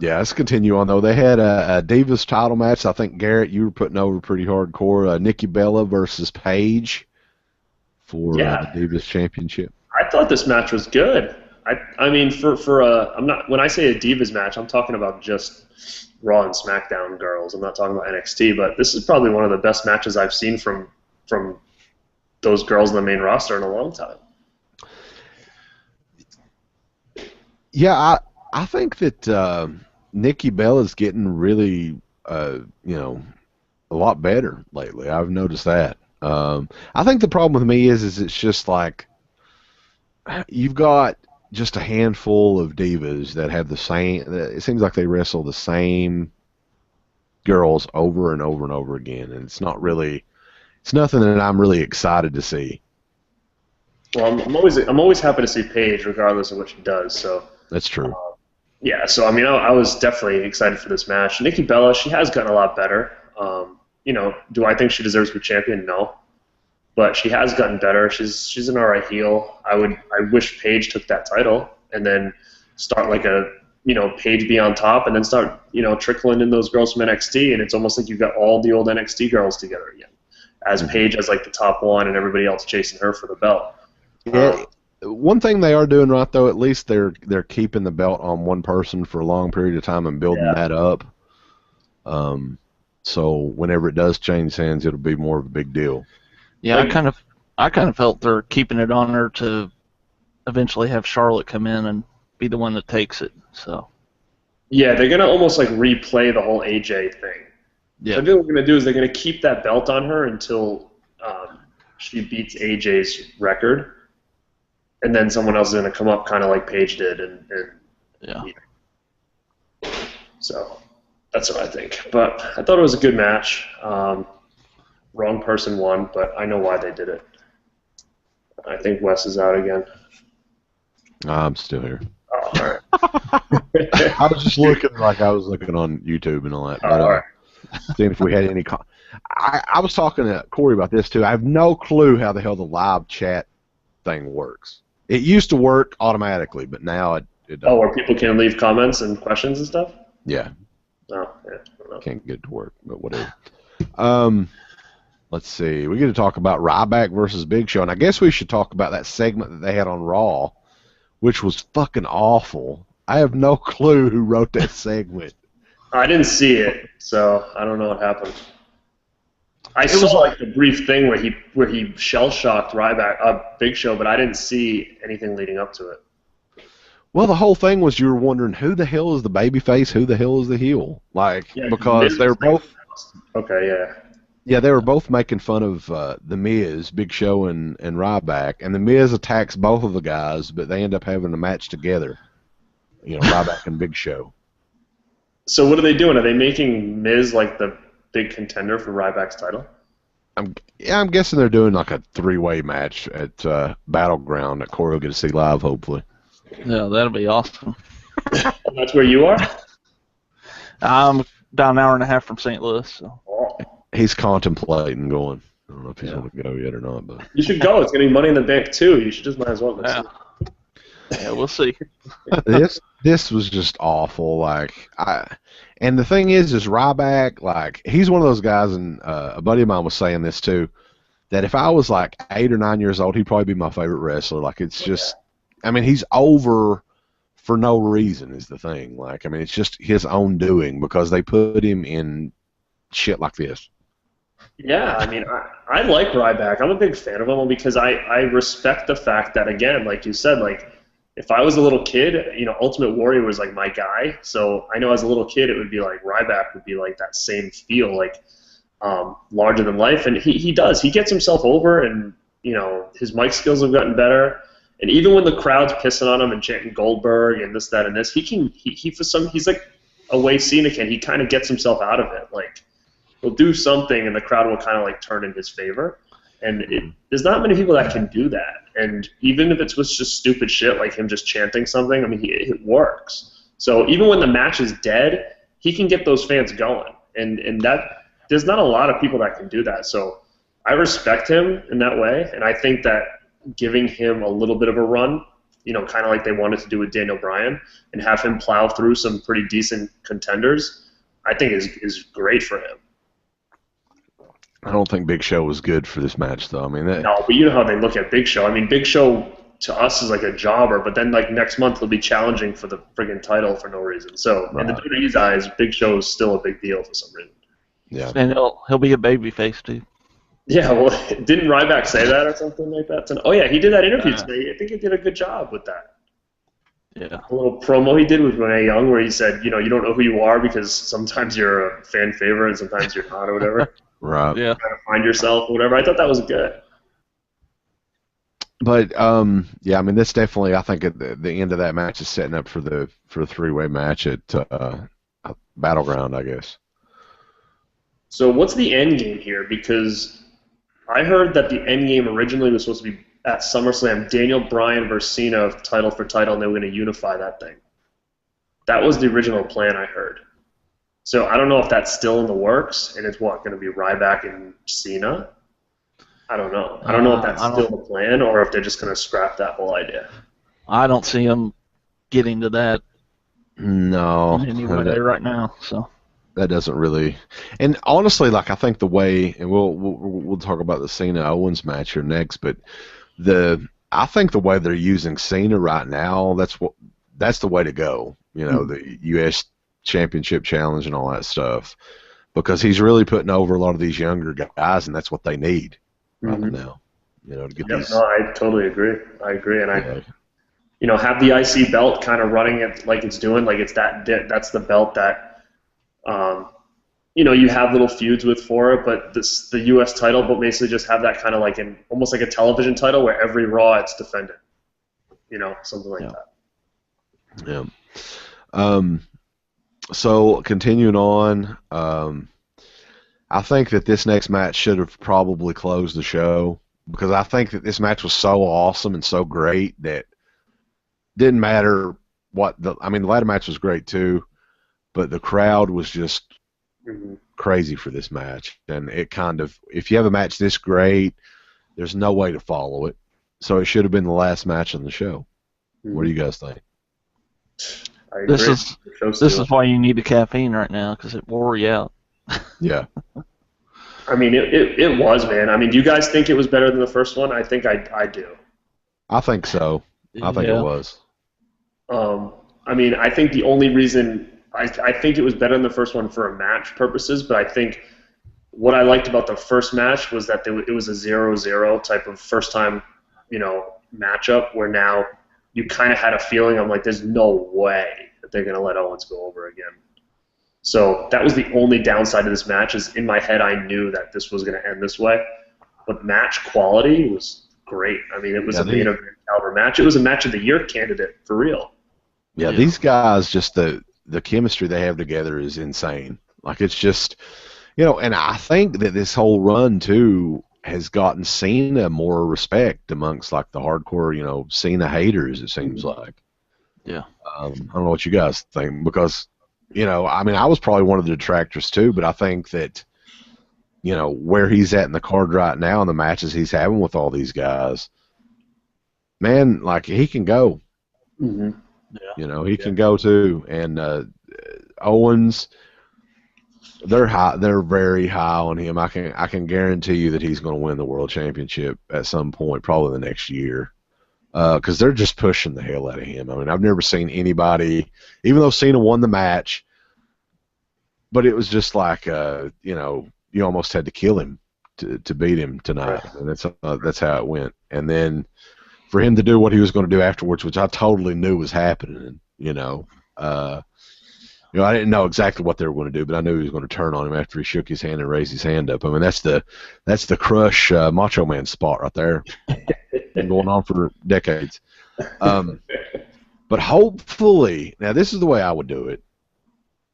Yeah, let's continue on, though. They had a Divas title match. I think, Garrett, you were putting over pretty hardcore. Nikki Bella versus Paige for the Divas Championship. I thought this match was good. I mean, I'm not, when I say a Divas match, I'm talking about just Raw and SmackDown girls. I'm not talking about NXT, but this is probably one of the best matches I've seen from those girls in the main roster in a long time. Yeah, I think that Nikki Bella's getting really, a lot better lately. I've noticed that. I think the problem with me is it's just like you've got just a handful of divas that have the same. It seems like they wrestle the same girls over and over and over again, and it's nothing that I'm really excited to see. Well, I'm always happy to see Paige, regardless of what she does. So that's true. Yeah, so I mean, I was definitely excited for this match. Nikki Bella, she has gotten a lot better. Do I think she deserves to be champion? No, but she has gotten better. She's an alright heel. I wish Paige took that title and then start like Paige be on top and then start trickling in those girls from NXT, and it's almost like you've got all the old NXT girls together again, as Paige as like the top one and everybody else chasing her for the belt. Yeah. One thing they are doing right, though, at least they're keeping the belt on one person for a long period of time and building that up. So whenever it does change hands, it'll be more of a big deal. Yeah, I kind of felt they're keeping it on her to eventually have Charlotte come in and be the one that takes it. So. Yeah, they're gonna almost like replay the whole AJ thing. Yeah. So I think what they're gonna do is they're gonna keep that belt on her until she beats AJ's record. And then someone else is going to come up kind of like Paige did. And So that's what I think. But I thought it was a good match. Wrong person won, but I know why they did it. I think Wes is out again. I'm still here. Oh, all right. I was just looking I was looking on YouTube and all that. But, all right. Seeing if we had any. I was talking to Corey about this too. I have no clue how the hell the live chat thing works. It used to work automatically, but now it doesn't. Oh, where people can leave comments and questions and stuff? Yeah. Oh, yeah. I don't know. Can't get it to work, but whatever. Let's see. We get to talk about Ryback versus Big Show, and I guess we should talk about that segment that they had on Raw, which was fucking awful. I have no clue who wrote that segment. I didn't see it, so I don't know what happened. I saw like a brief thing where he shell shocked Ryback, Big Show, but I didn't see anything leading up to it. Well, the whole thing was you were wondering who the hell is the babyface, who the hell is the heel, because they were both. Okay, yeah. Yeah, they were both making fun of the Miz, Big Show, and Ryback, and the Miz attacks both of the guys, but they end up having a match together. Ryback and Big Show. So what are they doing? Are they making Miz like the big contender for Ryback's title? I'm guessing they're doing like a three-way match at Battleground that Corey will get to see live, hopefully. Yeah, that'll be awesome. And that's where you are? I'm about an hour and a half from St. Louis. So. Oh. He's contemplating going. I don't know if he's going to go yet or not, but you should go. It's going to be Money in the Bank too. You should just might as well go. Yeah, we'll see. This was just awful. And the thing is Ryback, he's one of those guys, and a buddy of mine was saying this too, that if I was 8 or 9 years old, he'd probably be my favorite wrestler. It's just, he's over for no reason is the thing. It's just his own doing because they put him in shit like this. Yeah, I like Ryback. I'm a big fan of him because I respect the fact that, again, like you said, if I was a little kid, Ultimate Warrior was my guy. So I know as a little kid it would be Ryback would be that same feel, larger than life. And he does. He gets himself over, and his mic skills have gotten better. And even when the crowd's pissing on him and chanting Goldberg and this, that, and this, he's like a way Cena can. He kind of gets himself out of it. He'll do something and the crowd will kind of turn in his favor. And there's not many people that can do that. And even if it's with just stupid shit like him just chanting something, it works. So even when the match is dead, he can get those fans going. And that there's not a lot of people that can do that. So I respect him in that way. And I think that giving him a little bit of a run, kind of like they wanted to do with Daniel Bryan, and have him plow through some pretty decent contenders, I think is great for him. I don't think Big Show was good for this match, though. No, but you know how they look at Big Show. Big Show to us is like a jobber, but then next month he'll be challenging for the friggin' title for no reason. So in the WWE's eyes, Big Show is still a big deal for some reason. Yeah, and he'll be a babyface too. Yeah, well, didn't Ryback say that or something like that? Oh yeah, he did that interview today. I think he did a good job with that. Yeah. A little promo he did with Renee Young where he said, you don't know who you are because sometimes you're a fan favorite and sometimes you're not or whatever. Right. Yeah. Trying to find yourself or whatever. I thought that was good. But this definitely, I think at the end of that match is setting up for the three-way match at Battleground, I guess. So what's the end game here? Because I heard that the end game originally was supposed to be at SummerSlam, Daniel Bryan versus Cena, title for title, and they were going to unify that thing. That was the original plan, I heard. So I don't know if that's still in the works, and it's going to be Ryback and Cena? I don't know. I don't know if that's still the plan, or if they're just going to scrap that whole idea. I don't see them getting to that. No. Anyway, right now, so. That doesn't really, and honestly, I think the way, and we'll talk about the Cena Owens match here next, but I think the way they're using Cena right now, that's the way to go. The U.S. Championship Challenge and all that stuff, because he's really putting over a lot of these younger guys, and that's what they need right now. To get these. No, I totally agree. I agree, and have the IC belt kind of running it like it's doing, like it's that's the belt that. You have little feuds with for it, but the U.S. title, but basically just have that kind of almost like a television title where every Raw it's defended, something like that. Yeah. So continuing on, I think that this next match should have probably closed the show because I think that this match was so awesome and so great that didn't matter what the. I mean, the ladder match was great too, but the crowd was just crazy for this match, and it kind of, if you have a match this great, there's no way to follow it. So it should have been the last match on the show. What do you guys think? I agree. This is why you need the caffeine right now, because it wore you out. Yeah. I mean, it was, man. I mean, do you guys think it was better than the first one? I think I do. I think so. I think it was. I mean, I think the only reason I think it was better than the first one for match purposes, but I think what I liked about the first match was that it was a 0-0 type of first time, matchup where now you kind of had a feeling, I'm like, there's no way that they're going to let Owens go over again. So that was the only downside of this match, is in my head I knew that this was going to end this way. But match quality was great. I mean, it was a main event caliber match. It was a match of the year candidate, for real. Yeah, these guys, just the chemistry they have together is insane. Like, it's just, and I think that this whole run, too, has gotten Cena more respect amongst, like, the hardcore, Cena haters, it seems like. Yeah. I don't know what you guys think, because, I mean, I was probably one of the detractors, too, but I think that, where he's at in the card right now and the matches he's having with all these guys, man, like, he can go. Mm-hmm. Yeah. He can go, too. And Owens, they're very high on him. I can guarantee you that he's going to win the world championship at some point, probably the next year, because they're just pushing the hell out of him. I mean, I've never seen anybody, even though Cena won the match, but it was just like, you almost had to kill him to beat him tonight, and that's how it went. And then for him to do what he was going to do afterwards, which I totally knew was happening, I didn't know exactly what they were going to do, but I knew he was going to turn on him after he shook his hand and raised his hand up. I mean, that's the Crush Macho Man spot right there. Been going on for decades. But hopefully, now this is the way I would do it.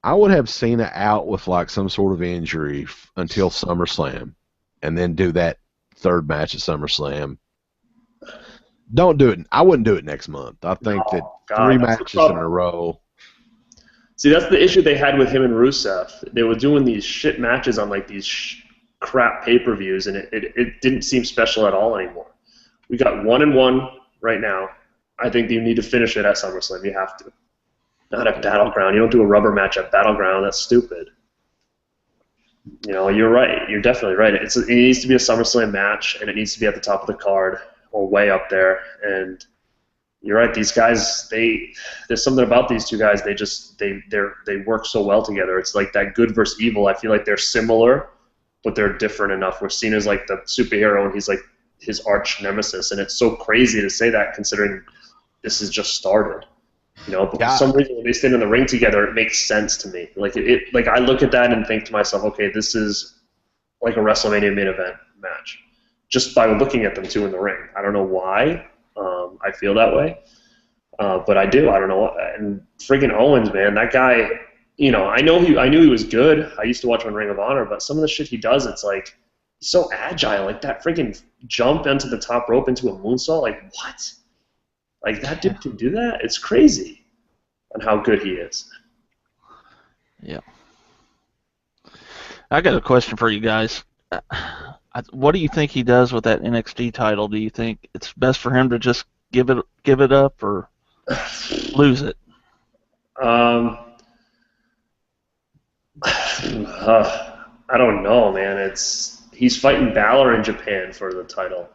I would have Cena out with like some sort of injury until SummerSlam, and then do that third match at SummerSlam. Don't do it. I wouldn't do it next month. I think that 3 matches in a row. See, that's the issue they had with him and Rusev. They were doing these shit matches on like these crap pay-per-views, and it didn't seem special at all anymore. We got 1-1 right now. I think you need to finish it at SummerSlam. You have to. Not at Battleground. You don't do a rubber match at Battleground. That's stupid. You're right. You're definitely right. It needs to be a SummerSlam match, and it needs to be at the top of the card or way up there. And you're right. These guys, there's something about these two guys. They work so well together. It's like that good versus evil. I feel like they're similar, but they're different enough. Where Cena's like the superhero, and he's like his arch nemesis. And it's so crazy to say that, considering this has just started. But for some reason, when they stand in the ring together, it makes sense to me. Like I look at that and think to myself, okay, this is like a WrestleMania main event match, just by looking at them two in the ring. I don't know why I feel that way, but I do. I don't know. And friggin' Owens, man, that guy. I knew he was good. I used to watch on Ring of Honor, but some of the shit he does, it's like he's so agile. Like that friggin' jump into the top rope into a moonsault. Like what? Like, that dude can do that? It's crazy on how good he is. Yeah. I got a question for you guys. What do you think he does with that NXT title? Do you think it's best for him to just give it up or lose it? I don't know, man. He's fighting Balor in Japan for the title.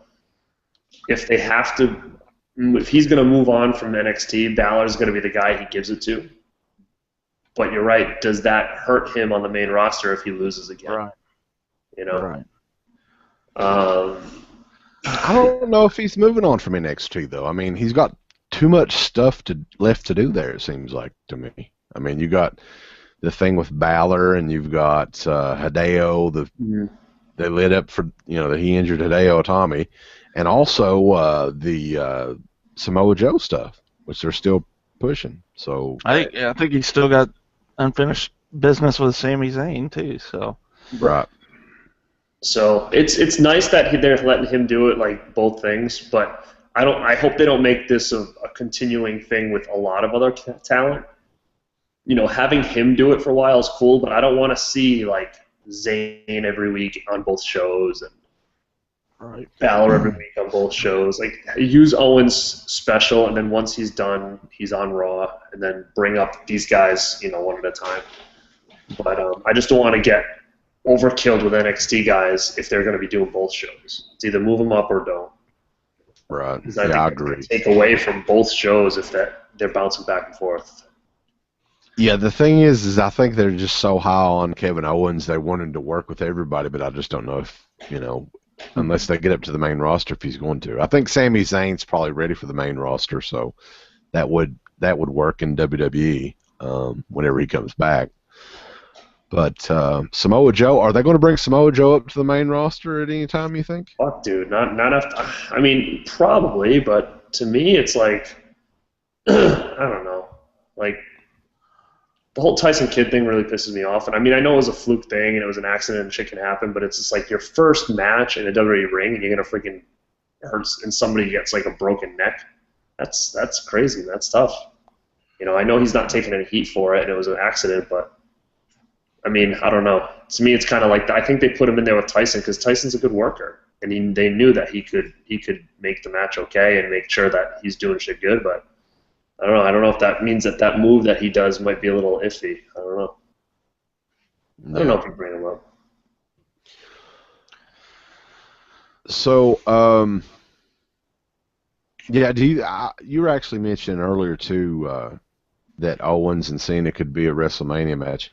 If he's going to move on from NXT, Balor's going to be the guy he gives it to. But you're right. Does that hurt him on the main roster if he loses again? Right. Right. I don't know if he's moving on from NXT, though. I mean, he's got too much stuff left to do there, it seems like to me. I mean, you got the thing with Balor, and you've got Hideo. They lit up for, that he injured Hideo Itami. And also the Samoa Joe stuff, which they're still pushing. So I think he's still got unfinished business with Sami Zayn too. So Right. So it's nice that they're letting him do it, like both things. But I hope they don't make this a continuing thing with a lot of other talent. You know, having him do it for a while is cool, but I don't want to see like Zayn every week on both shows and right. Balor every week on both shows. Like, use Owens special, and then once he's done, he's on Raw, and then bring up these guys, you know, one at a time. But I just don't want to get overkilled with NXT guys if they're going to be doing both shows. It's either move them up or don't. Right. I agree. Take away from both shows if they're bouncing back and forth. Yeah, the thing is I think they're just so high on Kevin Owens, they want him to work with everybody, but I just don't know if, you know, unless they get up to the main roster if he's going to. I think Sami Zayn's probably ready for the main roster, so that would work in WWE whenever he comes back. But Samoa Joe, are they going to bring Samoa Joe up to the main roster at any time, you think? Fuck, dude, not after. I mean, probably, but to me, it's like I don't know, like. The whole Tyson Kidd thing really pisses me off. And I mean, I know it was a fluke thing and it was an accident and shit can happen, but it's just like your first match in a WWE ring and you're going to freaking hurt and somebody gets like a broken neck. That's crazy. That's tough. You know, I know he's not taking any heat for it and it was an accident, but I mean, I don't know. To me, it's kind of like, I think they put him in there with Tyson because Tyson's a good worker. And they knew that he could make the match okay and make sure that he's doing shit good, but I don't know. I don't know if that means that move that he does might be a little iffy. I don't know. I don't know if you bring him up. So, yeah, you were actually mentioning earlier too that Owens and Cena could be a WrestleMania match.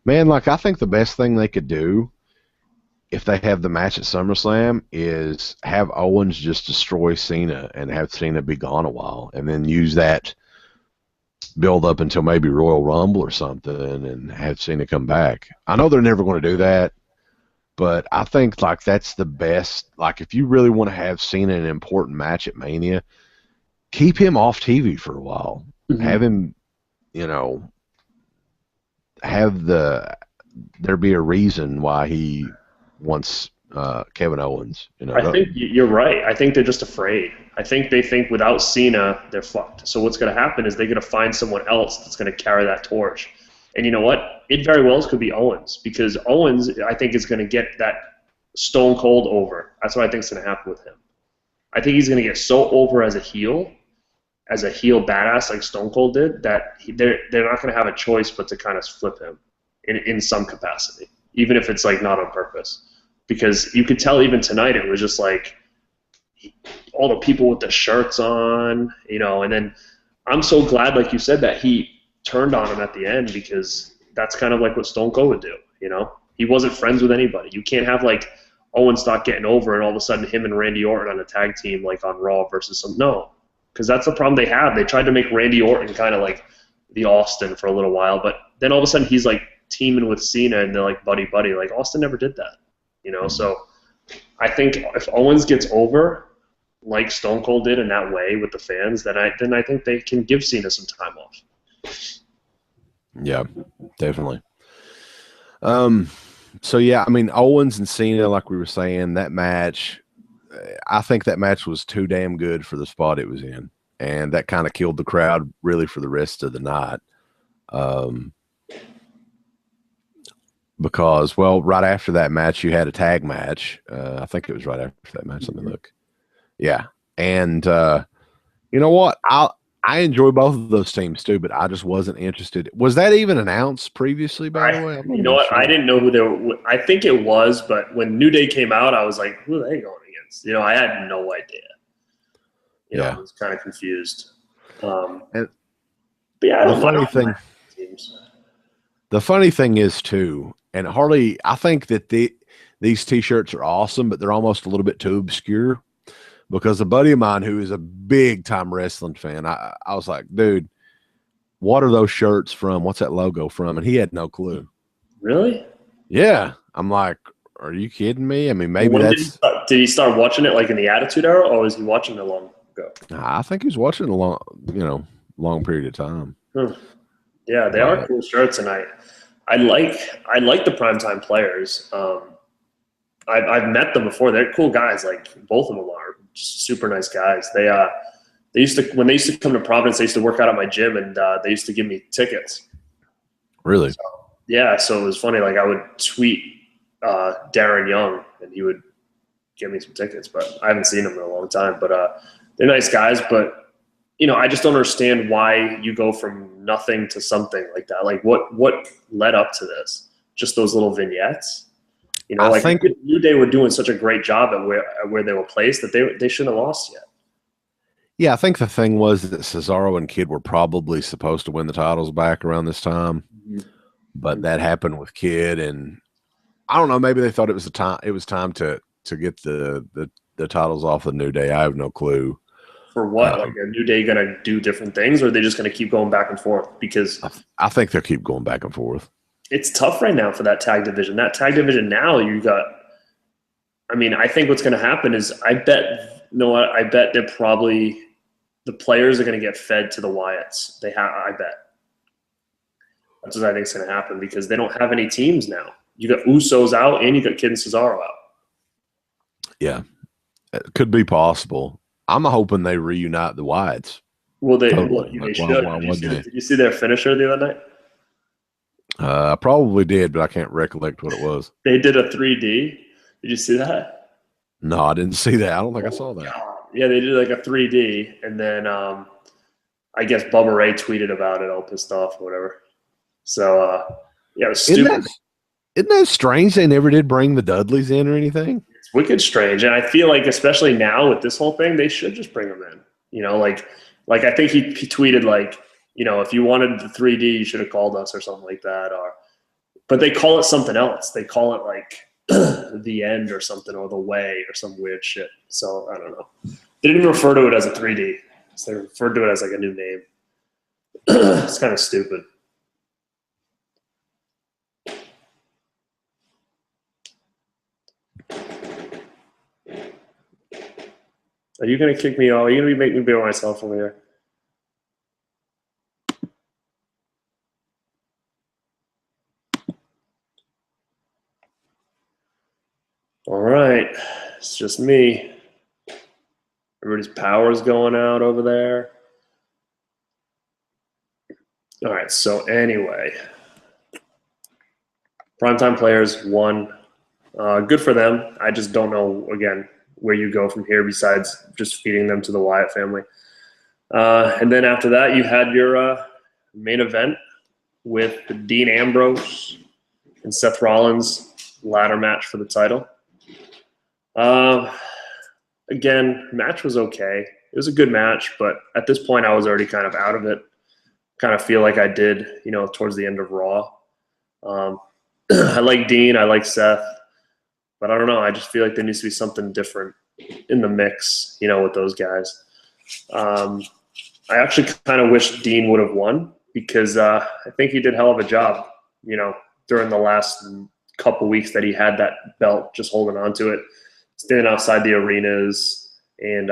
Man, like I think the best thing they could do if they have the match at SummerSlam is have Owens just destroy Cena and have Cena be gone a while and then use that build up until maybe Royal Rumble or something and have Cena come back. I know they're never going to do that, but I think like that's the best. Like if you really want to have Cena in an important match at Mania, keep him off TV for a while. Mm-hmm. Have him, you know, have there be a reason why he wants Kevin Owens. You know, I think you're right. I think they're just afraid. I think they think without Cena, they're fucked. So what's going to happen is they're going to find someone else that's going to carry that torch. And you know what? It very well could be Owens because Owens, I think, is going to get that Stone Cold over. That's what I think is going to happen with him. I think he's going to get so over as a heel badass like Stone Cold did, that they're not going to have a choice but to kind of flip him in some capacity, even if it's like not on purpose. Because you could tell even tonight it was just like all the people with the shirts on, you know, and then I'm so glad, like you said, that he turned on him at the end because that's kind of like what Stone Cold would do, you know? He wasn't friends with anybody. You can't have like Owens not getting over and all of a sudden him and Randy Orton on a tag team like on Raw versus some, no. Because that's the problem they have. They tried to make Randy Orton kind of like the Austin for a little while, but then all of a sudden he's like teaming with Cena and they're like buddy. Like Austin never did that. You know, so I think if Owens gets over like Stone Cold did in that way with the fans, then I think they can give Cena some time off. Yeah, definitely. So yeah, I mean Owens and Cena, like we were saying, that match, I think that match was too damn good for the spot it was in, and that kind of killed the crowd really for the rest of the night. Because, well, right after that match, you had a tag match. I think it was right after that match. Let me look. Yeah. And you know what? I enjoy both of those teams too, but I just wasn't interested. Was that even announced previously, by the way? You know what? Sure. I didn't know who they were. I think it was, but when New Day came out, I was like, who are they going against? You know, I had no idea. You know, I was kind of confused. But yeah, the funny thing is, too, and Harley, I think that these T-shirts are awesome, but they're almost a little bit too obscure. Because a buddy of mine who is a big-time wrestling fan, I was like, dude, what are those shirts from? What's that logo from? And he had no clue. Really? Yeah. I'm like, are you kidding me? I mean, maybe that's... Did he start watching it like in the Attitude Era, or was he watching it long ago? I think he was watching it a long period of time. Yeah, they are cool shirts, and I like the primetime players. I've met them before. They're cool guys. Like both of them are just super nice guys. They used to, when they used to come to Providence, they used to work out at my gym, and they used to give me tickets. Really? So, yeah. So it was funny. Like I would tweet Darren Young, and he would give me some tickets. But I haven't seen him in a long time. But they're nice guys. But I just don't understand why you go from nothing to something like that. Like what led up to this? Just those little vignettes. I think New Day were doing such a great job at where they were placed that they shouldn't have lost yet. Yeah, I think the thing was that Cesaro and Kid were probably supposed to win the titles back around this time, but that happened with Kid, and I don't know. Maybe they thought it was time to get the titles off the New Day. I have no clue. For what? Like, are New Day going to do different things, or are they just going to keep going back and forth? Because I think they'll keep going back and forth. It's tough right now for that tag division. That tag division now, you got. I mean, I think what's going to happen is I bet they're probably the players are going to get fed to the Wyatts. I bet. That's what I think is going to happen because they don't have any teams now. You got Usos out and you got Kid and Cesaro out. Yeah, it could be possible. I'm hoping they reunite the Wyatts. Well, they should. Did you see their finisher the other night? I probably did, but I can't recollect what it was. They did a 3D. Did you see that? No, I didn't see that. I don't think I saw that. God. Yeah, they did like a 3D, and then I guess Bubba Ray tweeted about it, all pissed off or whatever. So, yeah, it was stupid. Isn't that strange they never did bring the Dudleys in or anything? It's wicked strange, and I feel like especially now with this whole thing, they should just bring them in. Like I think he tweeted like, if you wanted the 3D, you should have called us or something like that. But they call it something else. They call it like the end or something, or the way or some weird shit. So I don't know. They didn't even refer to it as a 3D. So they referred to it as like a new name. It's kind of stupid. Are you going to kick me off? Are you going to make me be by myself over here? All right. It's just me. Everybody's power's going out over there. All right. So anyway, primetime players won. Good for them. I just don't know, again, where you go from here besides just feeding them to the Wyatt family. And then after that, you had your main event with Dean Ambrose and Seth Rollins ladder match for the title. Again, match was okay. It was a good match, but at this point I was already kind of out of it. Kind of feel like I did, towards the end of Raw. I like Dean, I like Seth, but I don't know. I just feel like there needs to be something different in the mix, with those guys. I actually kind of wish Dean would have won because I think he did a hell of a job, during the last couple weeks that he had that belt, just holding on to it, standing outside the arenas and,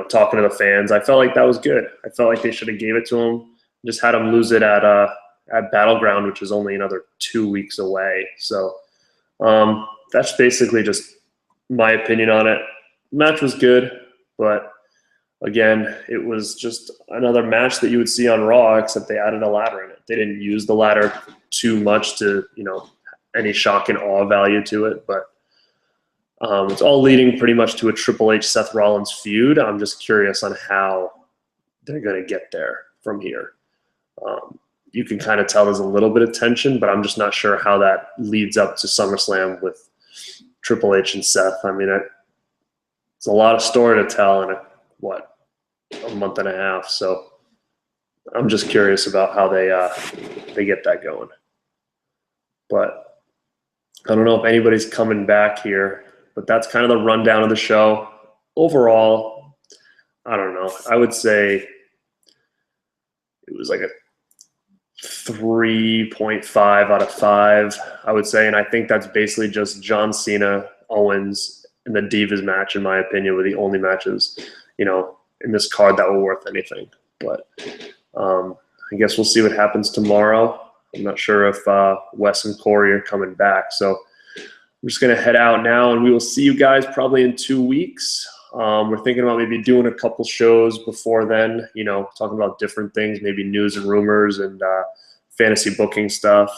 talking to the fans. I felt like that was good. I felt like they should have gave it to him, just had him lose it at Battleground, which is only another 2 weeks away. So that's basically just my opinion on it. The match was good, but again, it was just another match that you would see on Raw, except they added a ladder in it. They didn't use the ladder too much to, any shock and awe value to it, but it's all leading pretty much to a Triple H Seth Rollins feud. I'm just curious on how they're going to get there from here. You can kind of tell there's a little bit of tension, but I'm just not sure how that leads up to SummerSlam with Triple H and Seth. I mean, it's a lot of story to tell in a month and a half. So I'm just curious about how they get that going. But I don't know if anybody's coming back here, but that's kind of the rundown of the show. Overall, I don't know. I would say it was like a 3.5 out of 5, I would say. And I think that's basically just John Cena, Owens, and the Divas match, in my opinion, were the only matches, in this card that were worth anything. But I guess we'll see what happens tomorrow. I'm not sure if Wes and Corey are coming back. So we're just going to head out now, and we will see you guys probably in 2 weeks. We're thinking about maybe doing a couple shows before then, talking about different things, maybe news and rumors and fantasy booking stuff,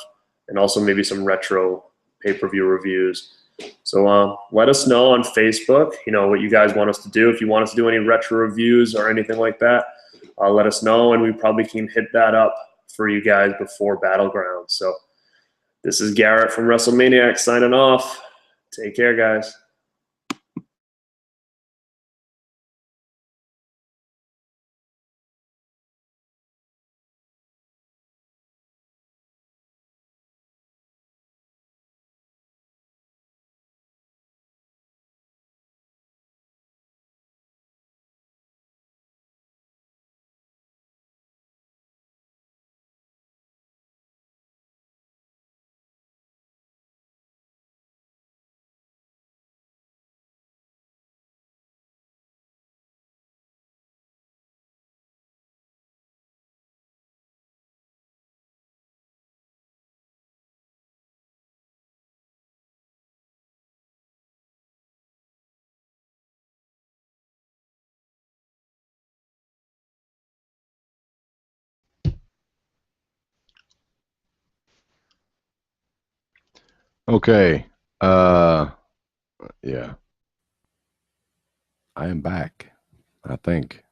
and also maybe some retro pay-per-view reviews. So let us know on Facebook, what you guys want us to do. If you want us to do any retro reviews or anything like that, let us know, and we probably can hit that up for you guys before Battleground. So this is Garrett from WrestleManiacs signing off. Take care, guys. Okay. Yeah. I am back, I think.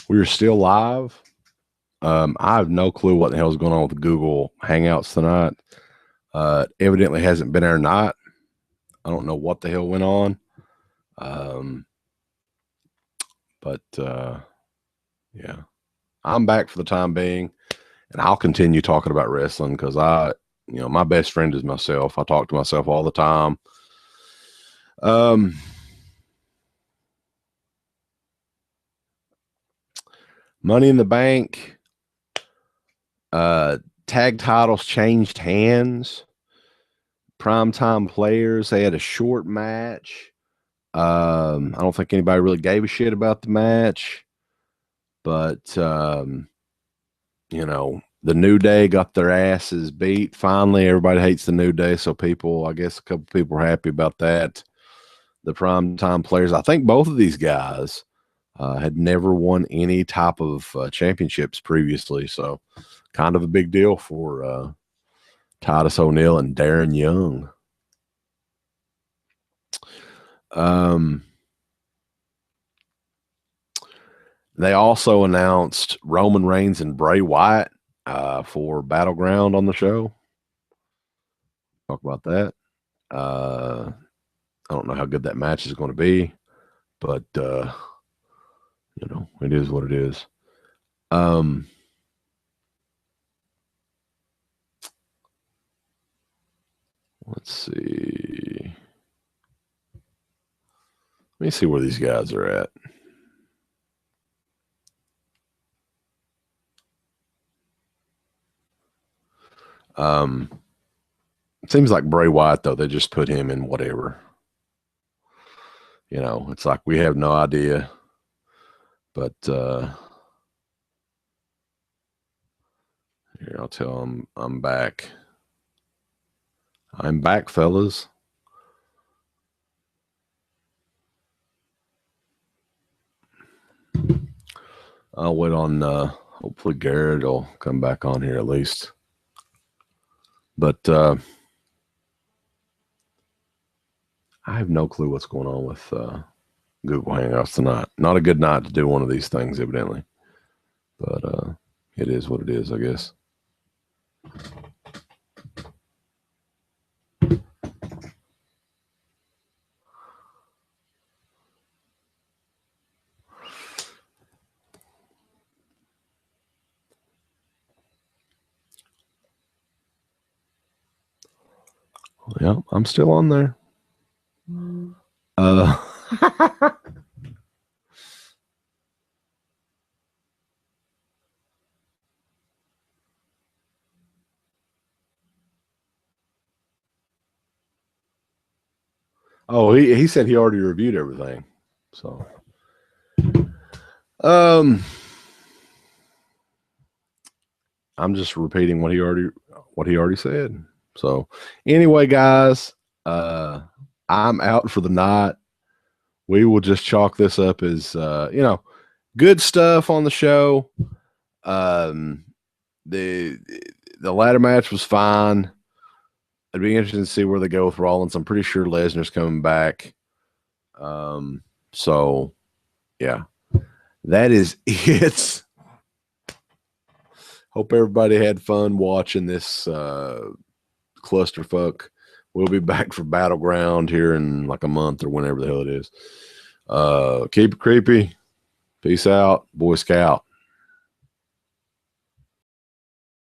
We're still live. I have no clue what the hell is going on with Google Hangouts tonight. Evidently hasn't been there night. I don't know what the hell went on. But yeah, I'm back for the time being, and I'll continue talking about wrestling because my best friend is myself. I talk to myself all the time. Money in the Bank. Tag titles changed hands. Primetime players. They had a short match. I don't think anybody really gave a shit about the match, but the New Day got their asses beat. Finally, everybody hates the New Day, so I guess a couple people are happy about that. The Primetime players. I think both of these guys had never won any type of championships previously, so kind of a big deal for Titus O'Neil and Darren Young. They also announced Roman Reigns and Bray Wyatt for Battleground on the show. Talk about that. I don't know how good that match is going to be, but it is what it is. Let's see. Let me see where these guys are at. It seems like Bray Wyatt, though, they just put him in whatever. It's like we have no idea. But here, I'll tell him I'm back. I'm back, fellas. I'll wait on, hopefully Garrett will come back on here at least. But I have no clue what's going on with Google Hangouts tonight. Not a good night to do one of these things, evidently. But it is what it is, I guess. Yeah, I'm still on there. Oh, he said he already reviewed everything. So I'm just repeating what he already said. So anyway, guys, I'm out for the night. We will just chalk this up as good stuff on the show. The ladder match was fine. It'd be interesting to see where they go with Rollins. I'm pretty sure Lesnar's coming back. So yeah, that is it. Hope everybody had fun watching this clusterfuck. We'll be back for Battleground here in like a month or whenever the hell it is. Keep it creepy. Peace out, Boy Scout.